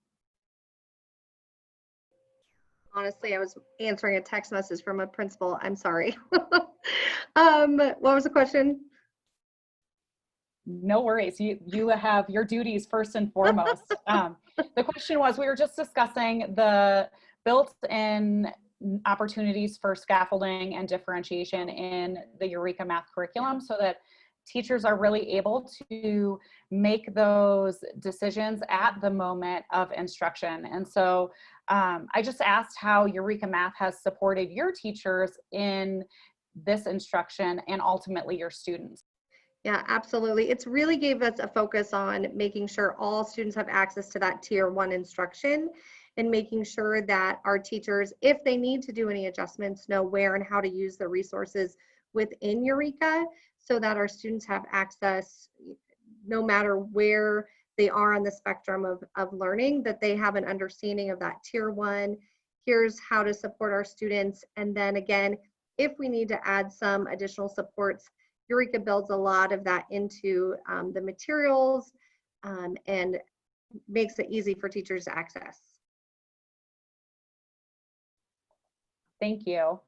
Honestly, I was answering a text message from a principal. I'm sorry. What was the question? No worries. You have your duties first and foremost. The question was, we were just discussing the built-in opportunities for scaffolding and differentiation in the Eureka Math curriculum so that teachers are really able to make those decisions at the moment of instruction. And so I just asked how Eureka Math has supported your teachers in this instruction and ultimately your students. Yeah, absolutely. It's really gave us a focus on making sure all students have access to that tier 1 instruction and making sure that our teachers, if they need to do any adjustments, know where and how to use the resources within Eureka so that our students have access no matter where they are on the spectrum of learning, that they have an understanding of that tier 1. Here's how to support our students. And then again, if we need to add some additional supports, Eureka builds a lot of that into the materials and makes it easy for teachers to access. Thank you.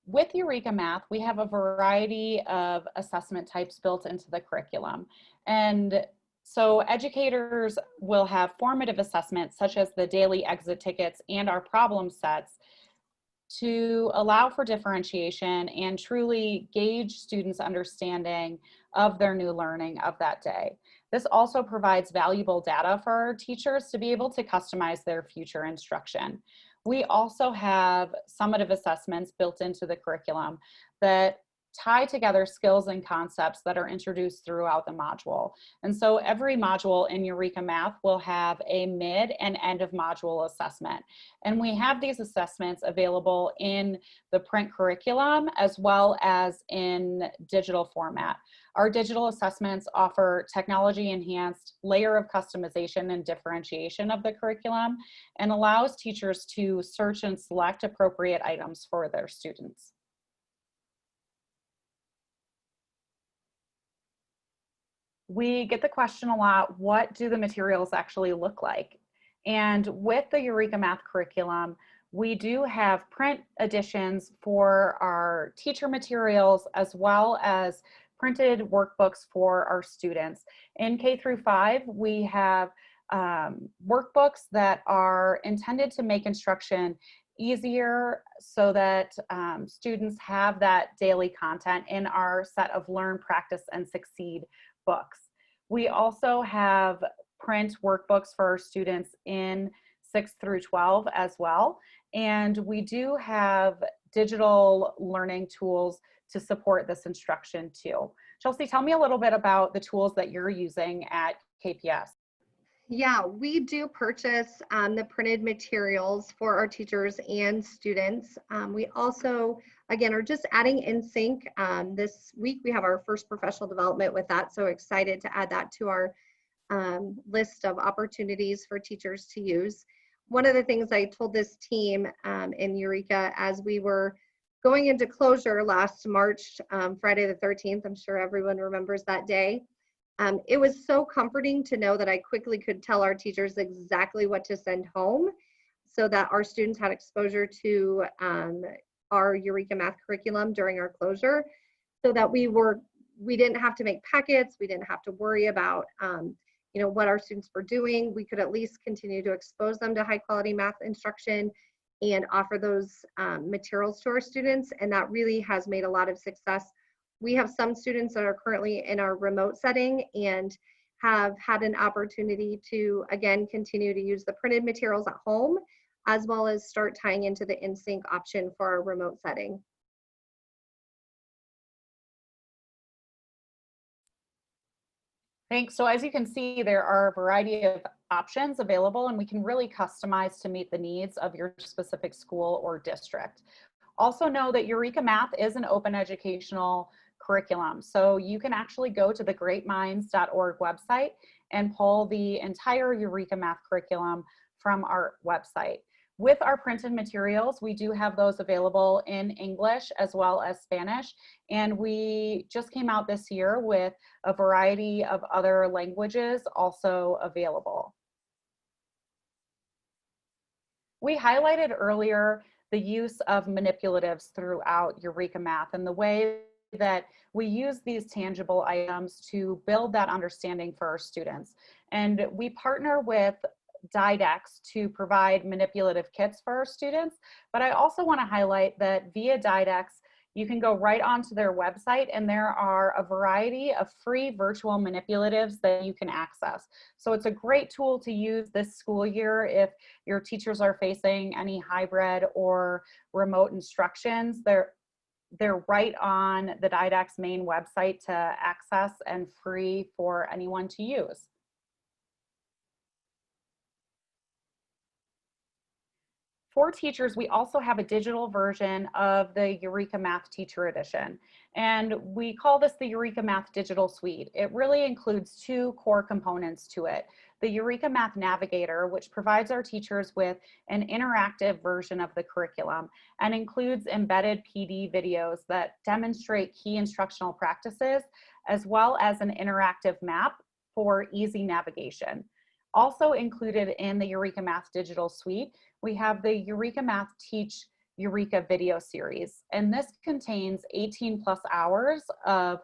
With Eureka Math, we have a variety of assessment types built into the curriculum. And so educators will have formative assessments such as the daily exit tickets and our problem sets to allow for differentiation and truly gauge students' understanding of their new learning of that day. This also provides valuable data for our teachers to be able to customize their future instruction. We also have summative assessments built into the curriculum that tie together skills and concepts that are introduced throughout the module. And so every module in Eureka Math will have a mid and end of module assessment. And we have these assessments available in the print curriculum as well as in digital format. Our digital assessments offer technology-enhanced layer of customization and differentiation of the curriculum and allows teachers to search and select appropriate items for their students. We get the question a lot, what do the materials actually look like? And with the Eureka Math curriculum, we do have print editions for our teacher materials as well as printed workbooks for our students. In K through 5, we have workbooks that are intended to make instruction easier so that students have that daily content in our set of Learn, Practice, and Succeed books. We also have print workbooks for our students in 6 through 12 as well. And we do have digital learning tools to support this instruction too. Chelsea, tell me a little bit about the tools that you're using at KPS. Yeah, we do purchase the printed materials for our teachers and students. We also, again, are just adding InSync. This week we have our first professional development with that, so excited to add that to our list of opportunities for teachers to use. One of the things I told this team in Eureka as we were going into closure last March, Friday the 13th, I'm sure everyone remembers that day. It was so comforting to know that I quickly could tell our teachers exactly what to send home so that our students had exposure to our Eureka Math curriculum during our closure, so that we didn't have to make packets, we didn't have to worry about what our students were doing. We could at least continue to expose them to high quality math instruction and offer those materials to our students, and that really has made a lot of success. We have some students that are currently in our remote setting and have had an opportunity to, again, continue to use the printed materials at home, as well as start tying into the InSync option for our remote setting. Thanks. So as you can see, there are a variety of options available, and we can really customize to meet the needs of your specific school or district. Also know that Eureka Math is an open educational curriculum. So you can actually go to the greatminds.org website and pull the entire Eureka Math curriculum from our website. With our printed materials, we do have those available in English as well as Spanish. And we just came out this year with a variety of other languages also available. We highlighted earlier the use of manipulatives throughout Eureka Math and the way that we use these tangible items to build that understanding for our students. And we partner with Didex to provide manipulative kits for our students. But I also want to highlight that via Didex, you can go right onto their website and there are a variety of free virtual manipulatives that you can access. So it's a great tool to use this school year if your teachers are facing any hybrid or remote instructions. They're right on the Didex main website to access and free for anyone to use. For teachers, we also have a digital version of the Eureka Math Teacher Edition, and we call this the Eureka Math Digital Suite. It really includes two core components to it. The Eureka Math Navigator, which provides our teachers with an interactive version of the curriculum and includes embedded PD videos that demonstrate key instructional practices, as well as an interactive map for easy navigation. Also included in the Eureka Math Digital Suite, we have the Eureka Math Teach Eureka video series, and this contains 18+ hours of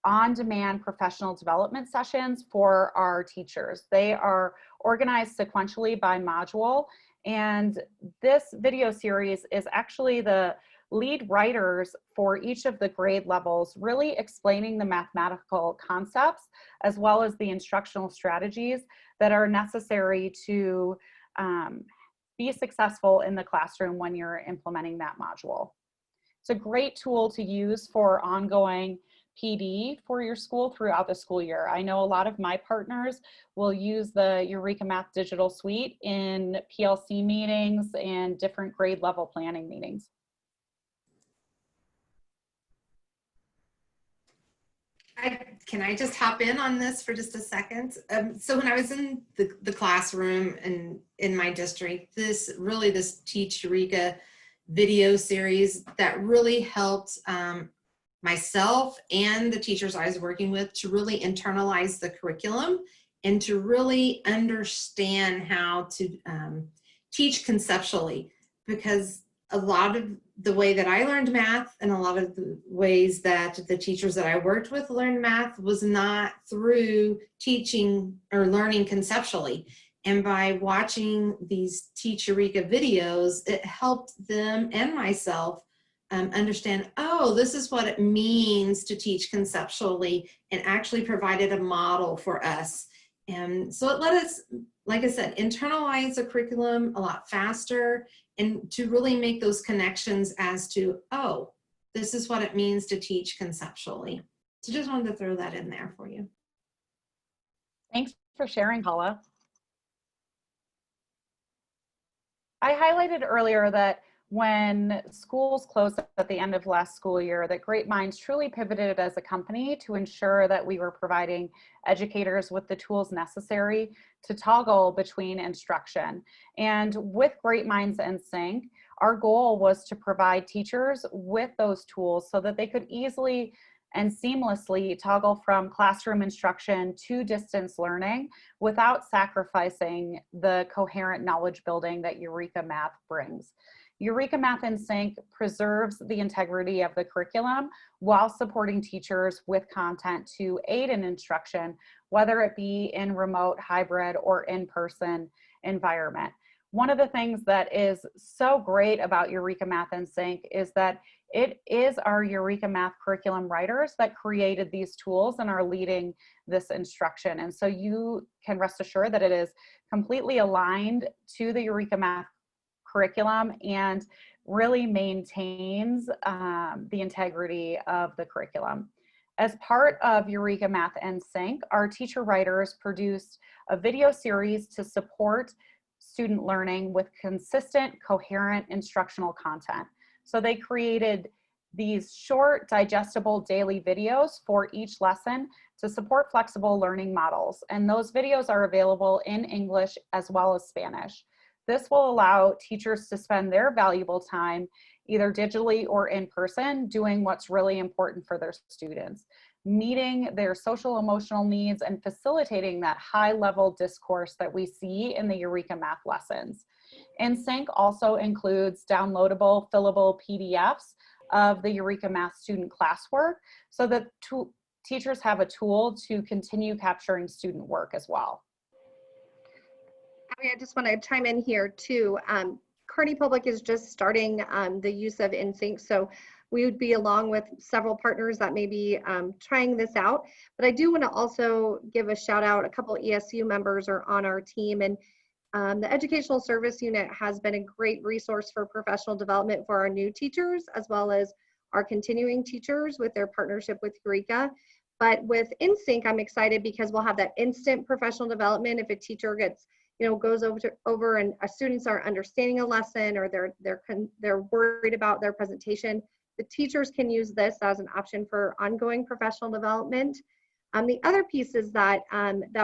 on-demand professional development sessions for our teachers. They are organized sequentially by module, and this video series is actually the lead writers for each of the grade levels, really explaining the mathematical concepts as well as the instructional strategies that are necessary to be successful in the classroom when you're implementing that module. It's a great tool to use for ongoing PD for your school throughout the school year. I know a lot of my partners will use the Eureka Math Digital Suite in PLC meetings and different grade level planning meetings. Can I just hop in on this for just a second? So when I was in the classroom and in my district, this Teach Eureka video series that really helped myself and the teachers I was working with to really internalize the curriculum and to really understand how to teach conceptually, because a lot of the way that I learned math and a lot of the ways that the teachers that I worked with learned math was not through teaching or learning conceptually. And by watching these Teach Eureka videos, it helped them and myself understand, oh, this is what it means to teach conceptually, and actually provided a model for us. And so it let us, like I said, internalize the curriculum a lot faster and to really make those connections as to, oh, this is what it means to teach conceptually. So just wanted to throw that in there for you. Thanks for sharing, Paula. I highlighted earlier that when schools closed at the end of last school year, that Great Minds truly pivoted as a company to ensure that we were providing educators with the tools necessary to toggle between instruction. And with Great Minds and Sync, our goal was to provide teachers with those tools so that they could easily and seamlessly toggle from classroom instruction to distance learning without sacrificing the coherent knowledge building that Eureka Math brings. Eureka Math and Sync preserves the integrity of the curriculum while supporting teachers with content to aid in instruction, whether it be in remote, hybrid, or in-person environment. One of the things that is so great about Eureka Math and Sync is that it is our Eureka Math curriculum writers that created these tools and are leading this instruction. And so you can rest assured that it is completely aligned to the Eureka Math curriculum and really maintains the integrity of the curriculum. As part of Eureka Math and Sync, our teacher writers produced a video series to support student learning with consistent, coherent instructional content. So they created these short, digestible daily videos for each lesson to support flexible learning models. And those videos are available in English as well as Spanish. This will allow teachers to spend their valuable time either digitally or in person doing what's really important for their students, meeting their social emotional needs and facilitating that high level discourse that we see in the Eureka Math lessons. And Sync also includes downloadable, fillable PDFs of the Eureka Math student classwork so that teachers have a tool to continue capturing student work as well. I just want to chime in here too. Kearney Public is just starting the use of InSync, so we would be along with several partners that may be trying this out. But I do want to also give a shout out. A couple ESU members are on our team, and the Educational Service Unit has been a great resource for professional development for our new teachers, as well as our continuing teachers with their partnership with Eureka. But with InSync, I'm excited because we'll have that instant professional development if a teacher gets goes over and students aren't understanding a lesson, or they're worried about their presentation, the teachers can use this as an option for ongoing professional development. The other piece is that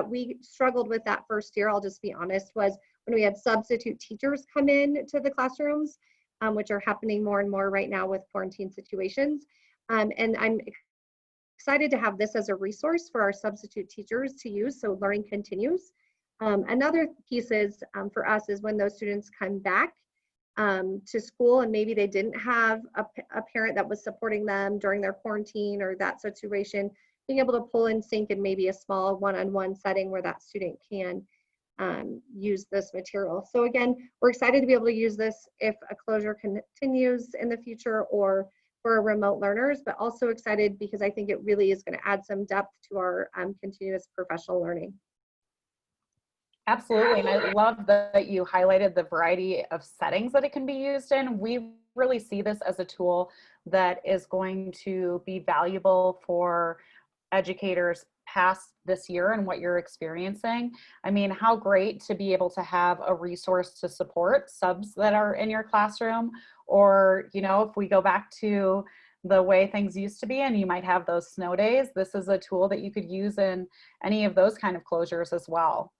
we struggled with that first year, I'll just be honest, was when we had substitute teachers come in to the classrooms, which are happening more and more right now with quarantine situations. And I'm excited to have this as a resource for our substitute teachers to use, so learning continues. Another piece is for us is when those students come back to school and maybe they didn't have a parent that was supporting them during their quarantine or that situation, being able to pull in sync in maybe a small one-on-one setting where that student can use this material. So again, we're excited to be able to use this if a closure continues in the future or for remote learners, but also excited because I think it really is going to add some depth to our continuous professional learning. Absolutely, and I love that you highlighted the variety of settings that it can be used in. We really see this as a tool that is going to be valuable for educators past this year and what you're experiencing. I mean, how great to be able to have a resource to support subs that are in your classroom, or, if we go back to the way things used to be and you might have those snow days, this is a tool that you could use in any of those kind of closures as well.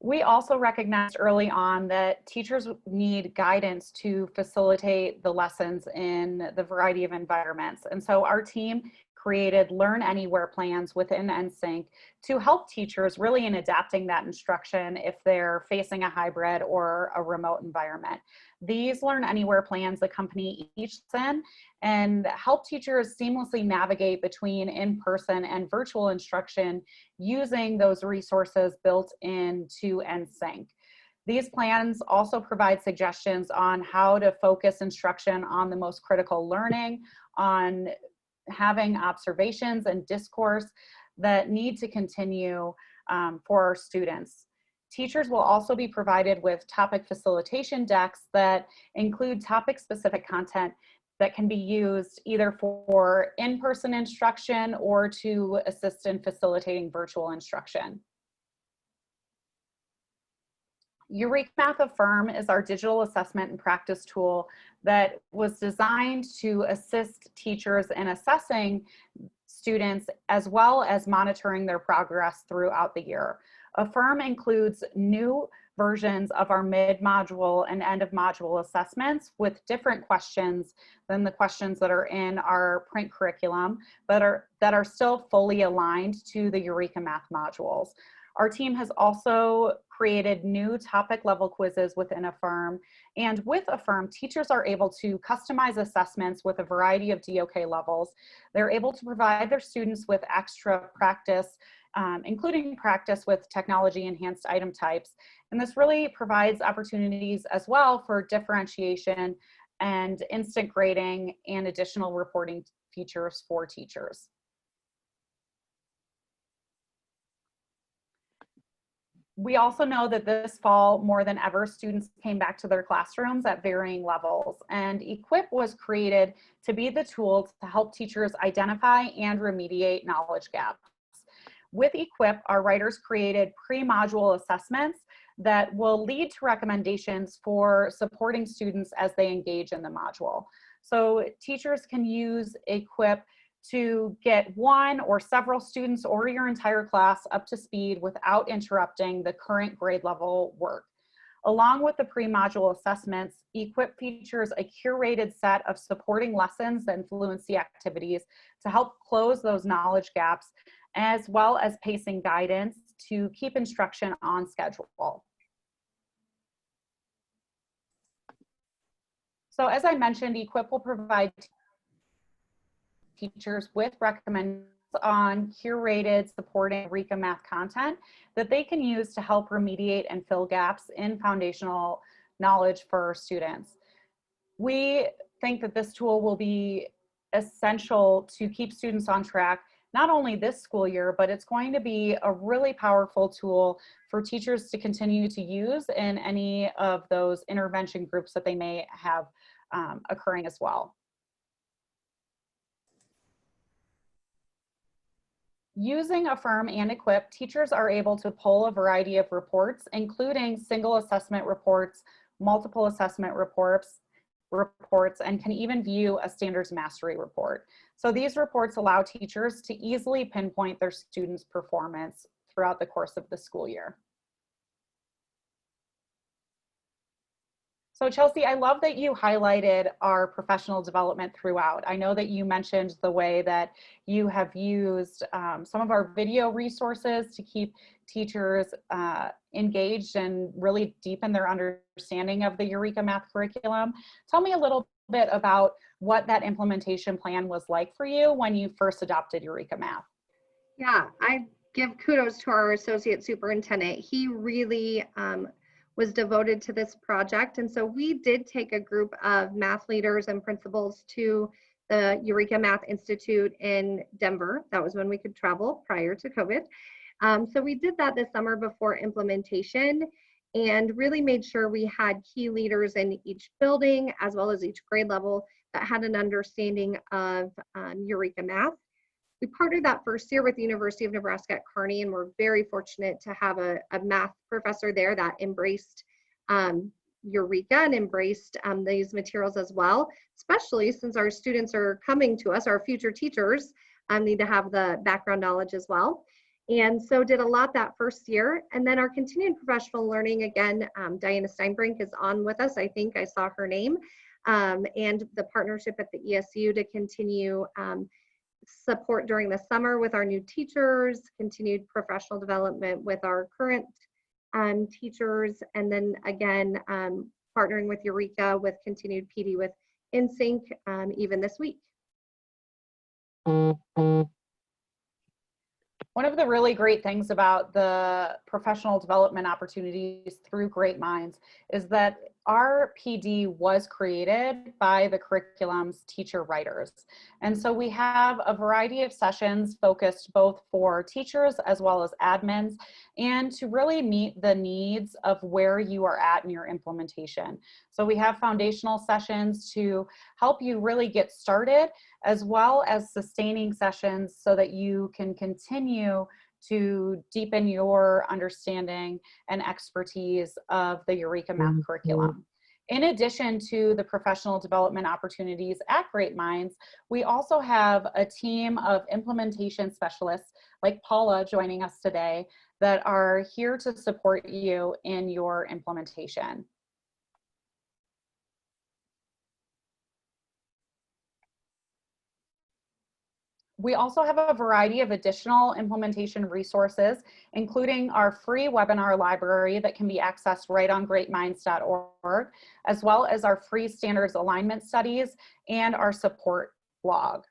We also recognized early on that teachers need guidance to facilitate the lessons in the variety of environments. And so our team created Learn Anywhere plans within NSYNC to help teachers really in adapting that instruction if they're facing a hybrid or a remote environment. These Learn Anywhere plans accompany each lesson and help teachers seamlessly navigate between in-person and virtual instruction using those resources built into NSYNC. These plans also provide suggestions on how to focus instruction on the most critical learning, on having observations and discourse that need to continue for our students. Teachers will also be provided with topic facilitation decks that include topic-specific content that can be used either for in-person instruction or to assist in facilitating virtual instruction. Eureka Math Affirm is our digital assessment and practice tool that was designed to assist teachers in assessing students as well as monitoring their progress throughout the year. Affirm includes new versions of our mid-module and end-of-module assessments with different questions than the questions that are in our print curriculum, but that are still fully aligned to the Eureka Math modules. Our team has also created new topic level quizzes within Affirm, and with Affirm, teachers are able to customize assessments with a variety of DOK levels. They're able to provide their students with extra practice, including practice with technology enhanced item types. And this really provides opportunities as well for differentiation and instant grading and additional reporting features for teachers. We also know that this fall, more than ever, students came back to their classrooms at varying levels, and Equip was created to be the tool to help teachers identify and remediate knowledge gaps. With Equip, our writers created pre-module assessments that will lead to recommendations for supporting students as they engage in the module. So teachers can use Equip to get one or several students or your entire class up to speed without interrupting the current grade level work. Along with the pre-module assessments, Equip features a curated set of supporting lessons and fluency activities to help close those knowledge gaps, as well as pacing guidance to keep instruction on schedule. So as I mentioned, Equip will provide teachers with recommendations on curated supporting Eureka Math content that they can use to help remediate and fill gaps in foundational knowledge for students. We think that this tool will be essential to keep students on track, not only this school year, but it's going to be a really powerful tool for teachers to continue to use in any of those intervention groups that they may have occurring as well. Using Affirm and Equip, teachers are able to pull a variety of reports, including single assessment reports, multiple assessment reports, and can even view a standards mastery report. So these reports allow teachers to easily pinpoint their students' performance throughout the course of the school year. So Chelsea, I love that you highlighted our professional development throughout. I know that you mentioned the way that you have used some of our video resources to keep teachers engaged and really deepen their understanding of the Eureka Math curriculum. Tell me a little bit about what that implementation plan was like for you when you first adopted Eureka Math. Yeah, I give kudos to our associate superintendent. He really was devoted to this project. And so we did take a group of math leaders and principals to the Eureka Math Institute in Denver. That was when we could travel prior to COVID. So we did that this summer before implementation and really made sure we had key leaders in each building as well as each grade level that had an understanding of Eureka Math. We partnered that first year with the University of Nebraska at Kearney, and we're very fortunate to have a math professor there that embraced Eureka and embraced these materials as well, especially since our students are coming to us, our future teachers need to have the background knowledge as well. And so did a lot that first year. And then our continuing professional learning, again, Diana Steinbrink is on with us. I think I saw her name. And the partnership at the ESU to continue support during the summer with our new teachers, continued professional development with our current teachers, and then again, partnering with Eureka with continued PD with InSync even this week. One of the really great things about the professional development opportunities through Great Minds is that our PD was created by the curriculum's teacher writers. And so we have a variety of sessions focused both for teachers as well as admins, and to really meet the needs of where you are at in your implementation. So we have foundational sessions to help you really get started, as well as sustaining sessions so that you can continue to deepen your understanding and expertise of the Eureka Math curriculum. In addition to the professional development opportunities at Great Minds, we also have a team of implementation specialists like Paula joining us today that are here to support you in your implementation. We also have a variety of additional implementation resources, including our free webinar library that can be accessed right on greatminds.org, as well as our free standards alignment studies and our support blog.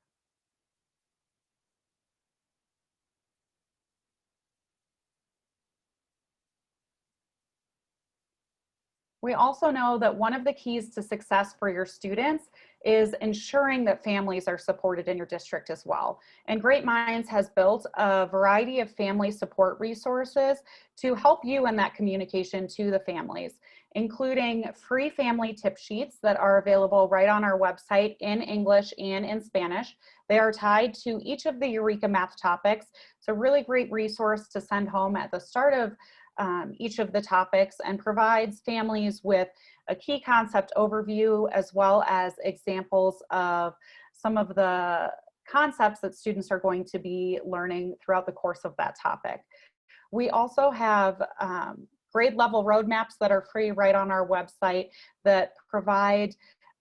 We also know that one of the keys to success for your students is ensuring that families are supported in your district as well. And Great Minds has built a variety of family support resources to help you in that communication to the families, including free family tip sheets that are available right on our website in English and in Spanish. They are tied to each of the Eureka Math topics. It's a really great resource to send home at the start of each of the topics, and provides families with a key concept overview as well as examples of some of the concepts that students are going to be learning throughout the course of that topic. We also have grade level roadmaps that are free right on our website that provide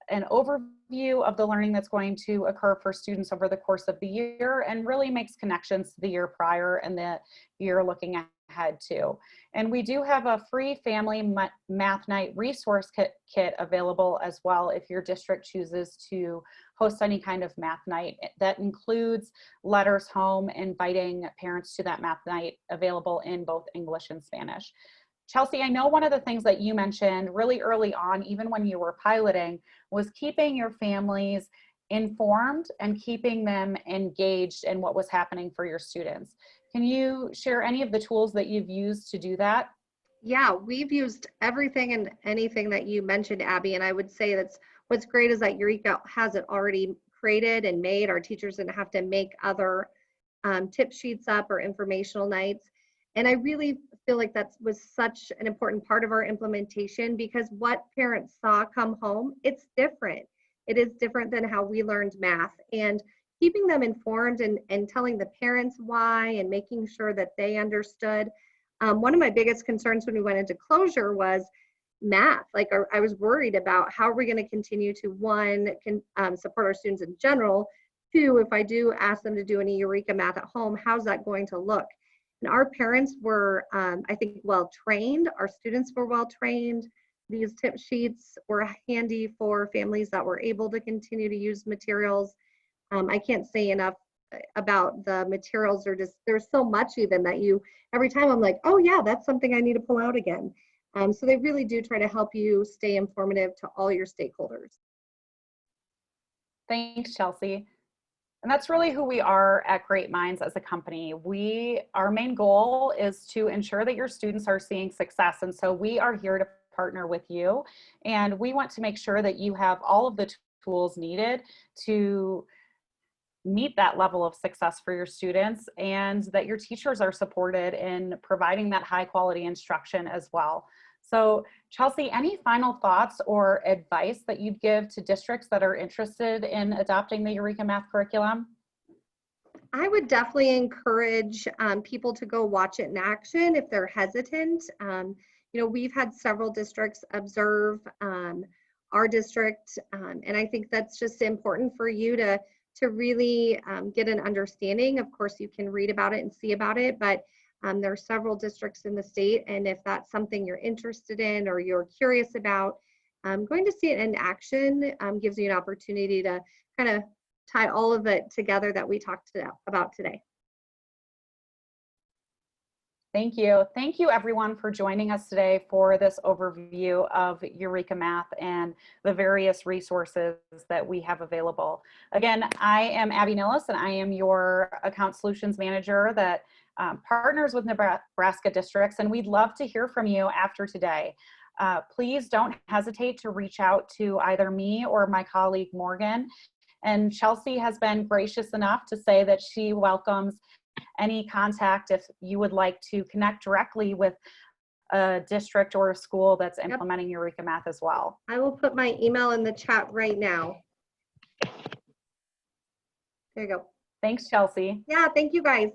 an overview of the learning that's going to occur for students over the course of the year, and really makes connections to the year prior and the year looking ahead to. And we do have a free family math night resource kit available as well if your district chooses to host any kind of math night. That includes letters home inviting parents to that math night, available in both English and Spanish. Chelsea, I know one of the things that you mentioned really early on, even when you were piloting, was keeping your families informed and keeping them engaged in what was happening for your students. Can you share any of the tools that you've used to do that? Yeah, we've used everything and anything that you mentioned, Abby, and I would say that's what's great is that Eureka has it already created and made. Our teachers didn't have to make other tip sheets up or informational nights. And I really feel like that was such an important part of our implementation, because what parents saw come home, it's different. It is different than how we learned math. And keeping them informed and telling the parents why and making sure that they understood. One of my biggest concerns when we went into closure was math. Like, I was worried about how are we going to continue to, one, support our students in general. Two, if I do ask them to do any Eureka Math at home, how's that going to look? And our parents were, I think, well trained. Our students were well trained. These tip sheets were handy for families that were able to continue to use materials. I can't say enough about the materials. There's so much even that every time I'm like, oh yeah, that's something I need to pull out again. So they really do try to help you stay informative to all your stakeholders. Thanks, Chelsea. And that's really who we are at Great Minds as a company. Our main goal is to ensure that your students are seeing success. And so we are here to partner with you. And we want to make sure that you have all of the tools needed to meet that level of success for your students, and that your teachers are supported in providing that high quality instruction as well. So Chelsea, any final thoughts or advice that you'd give to districts that are interested in adopting the Eureka Math curriculum? I would definitely encourage people to go watch it in action if they're hesitant. We've had several districts observe our district, and I think that's just important for you to really get an understanding. Of course, you can read about it and see about it, but there are several districts in the state, and if that's something you're interested in or you're curious about, going to see it in action gives you an opportunity to kind of tie all of it together that we talked about today. Thank you. Thank you everyone for joining us today for this overview of Eureka Math and the various resources that we have available. Again, I am Abby Nillis, and I am your Account Solutions Manager that partners with Nebraska districts, and we'd love to hear from you after today. Please don't hesitate to reach out to either me or my colleague Morgan. And Chelsea has been gracious enough to say that she welcomes any contact if you would like to connect directly with a district or a school that's implementing Eureka Math as well. I will put my email in the chat right now. There you go. Thanks, Chelsea. Yeah, thank you guys.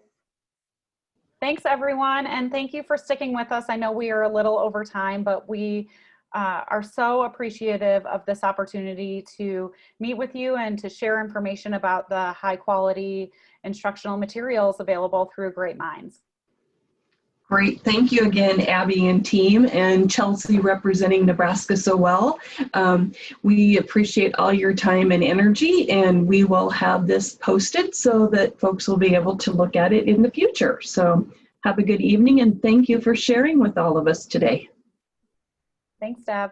Thanks everyone, and thank you for sticking with us. I know we are a little over time, but we are so appreciative of this opportunity to meet with you and to share information about the high quality instructional materials available through Great Minds. Great. Thank you again, Abby and team, and Chelsea representing Nebraska so well. We appreciate all your time and energy, and we will have this posted so that folks will be able to look at it in the future. So have a good evening, and thank you for sharing with all of us today. Thanks, Deb.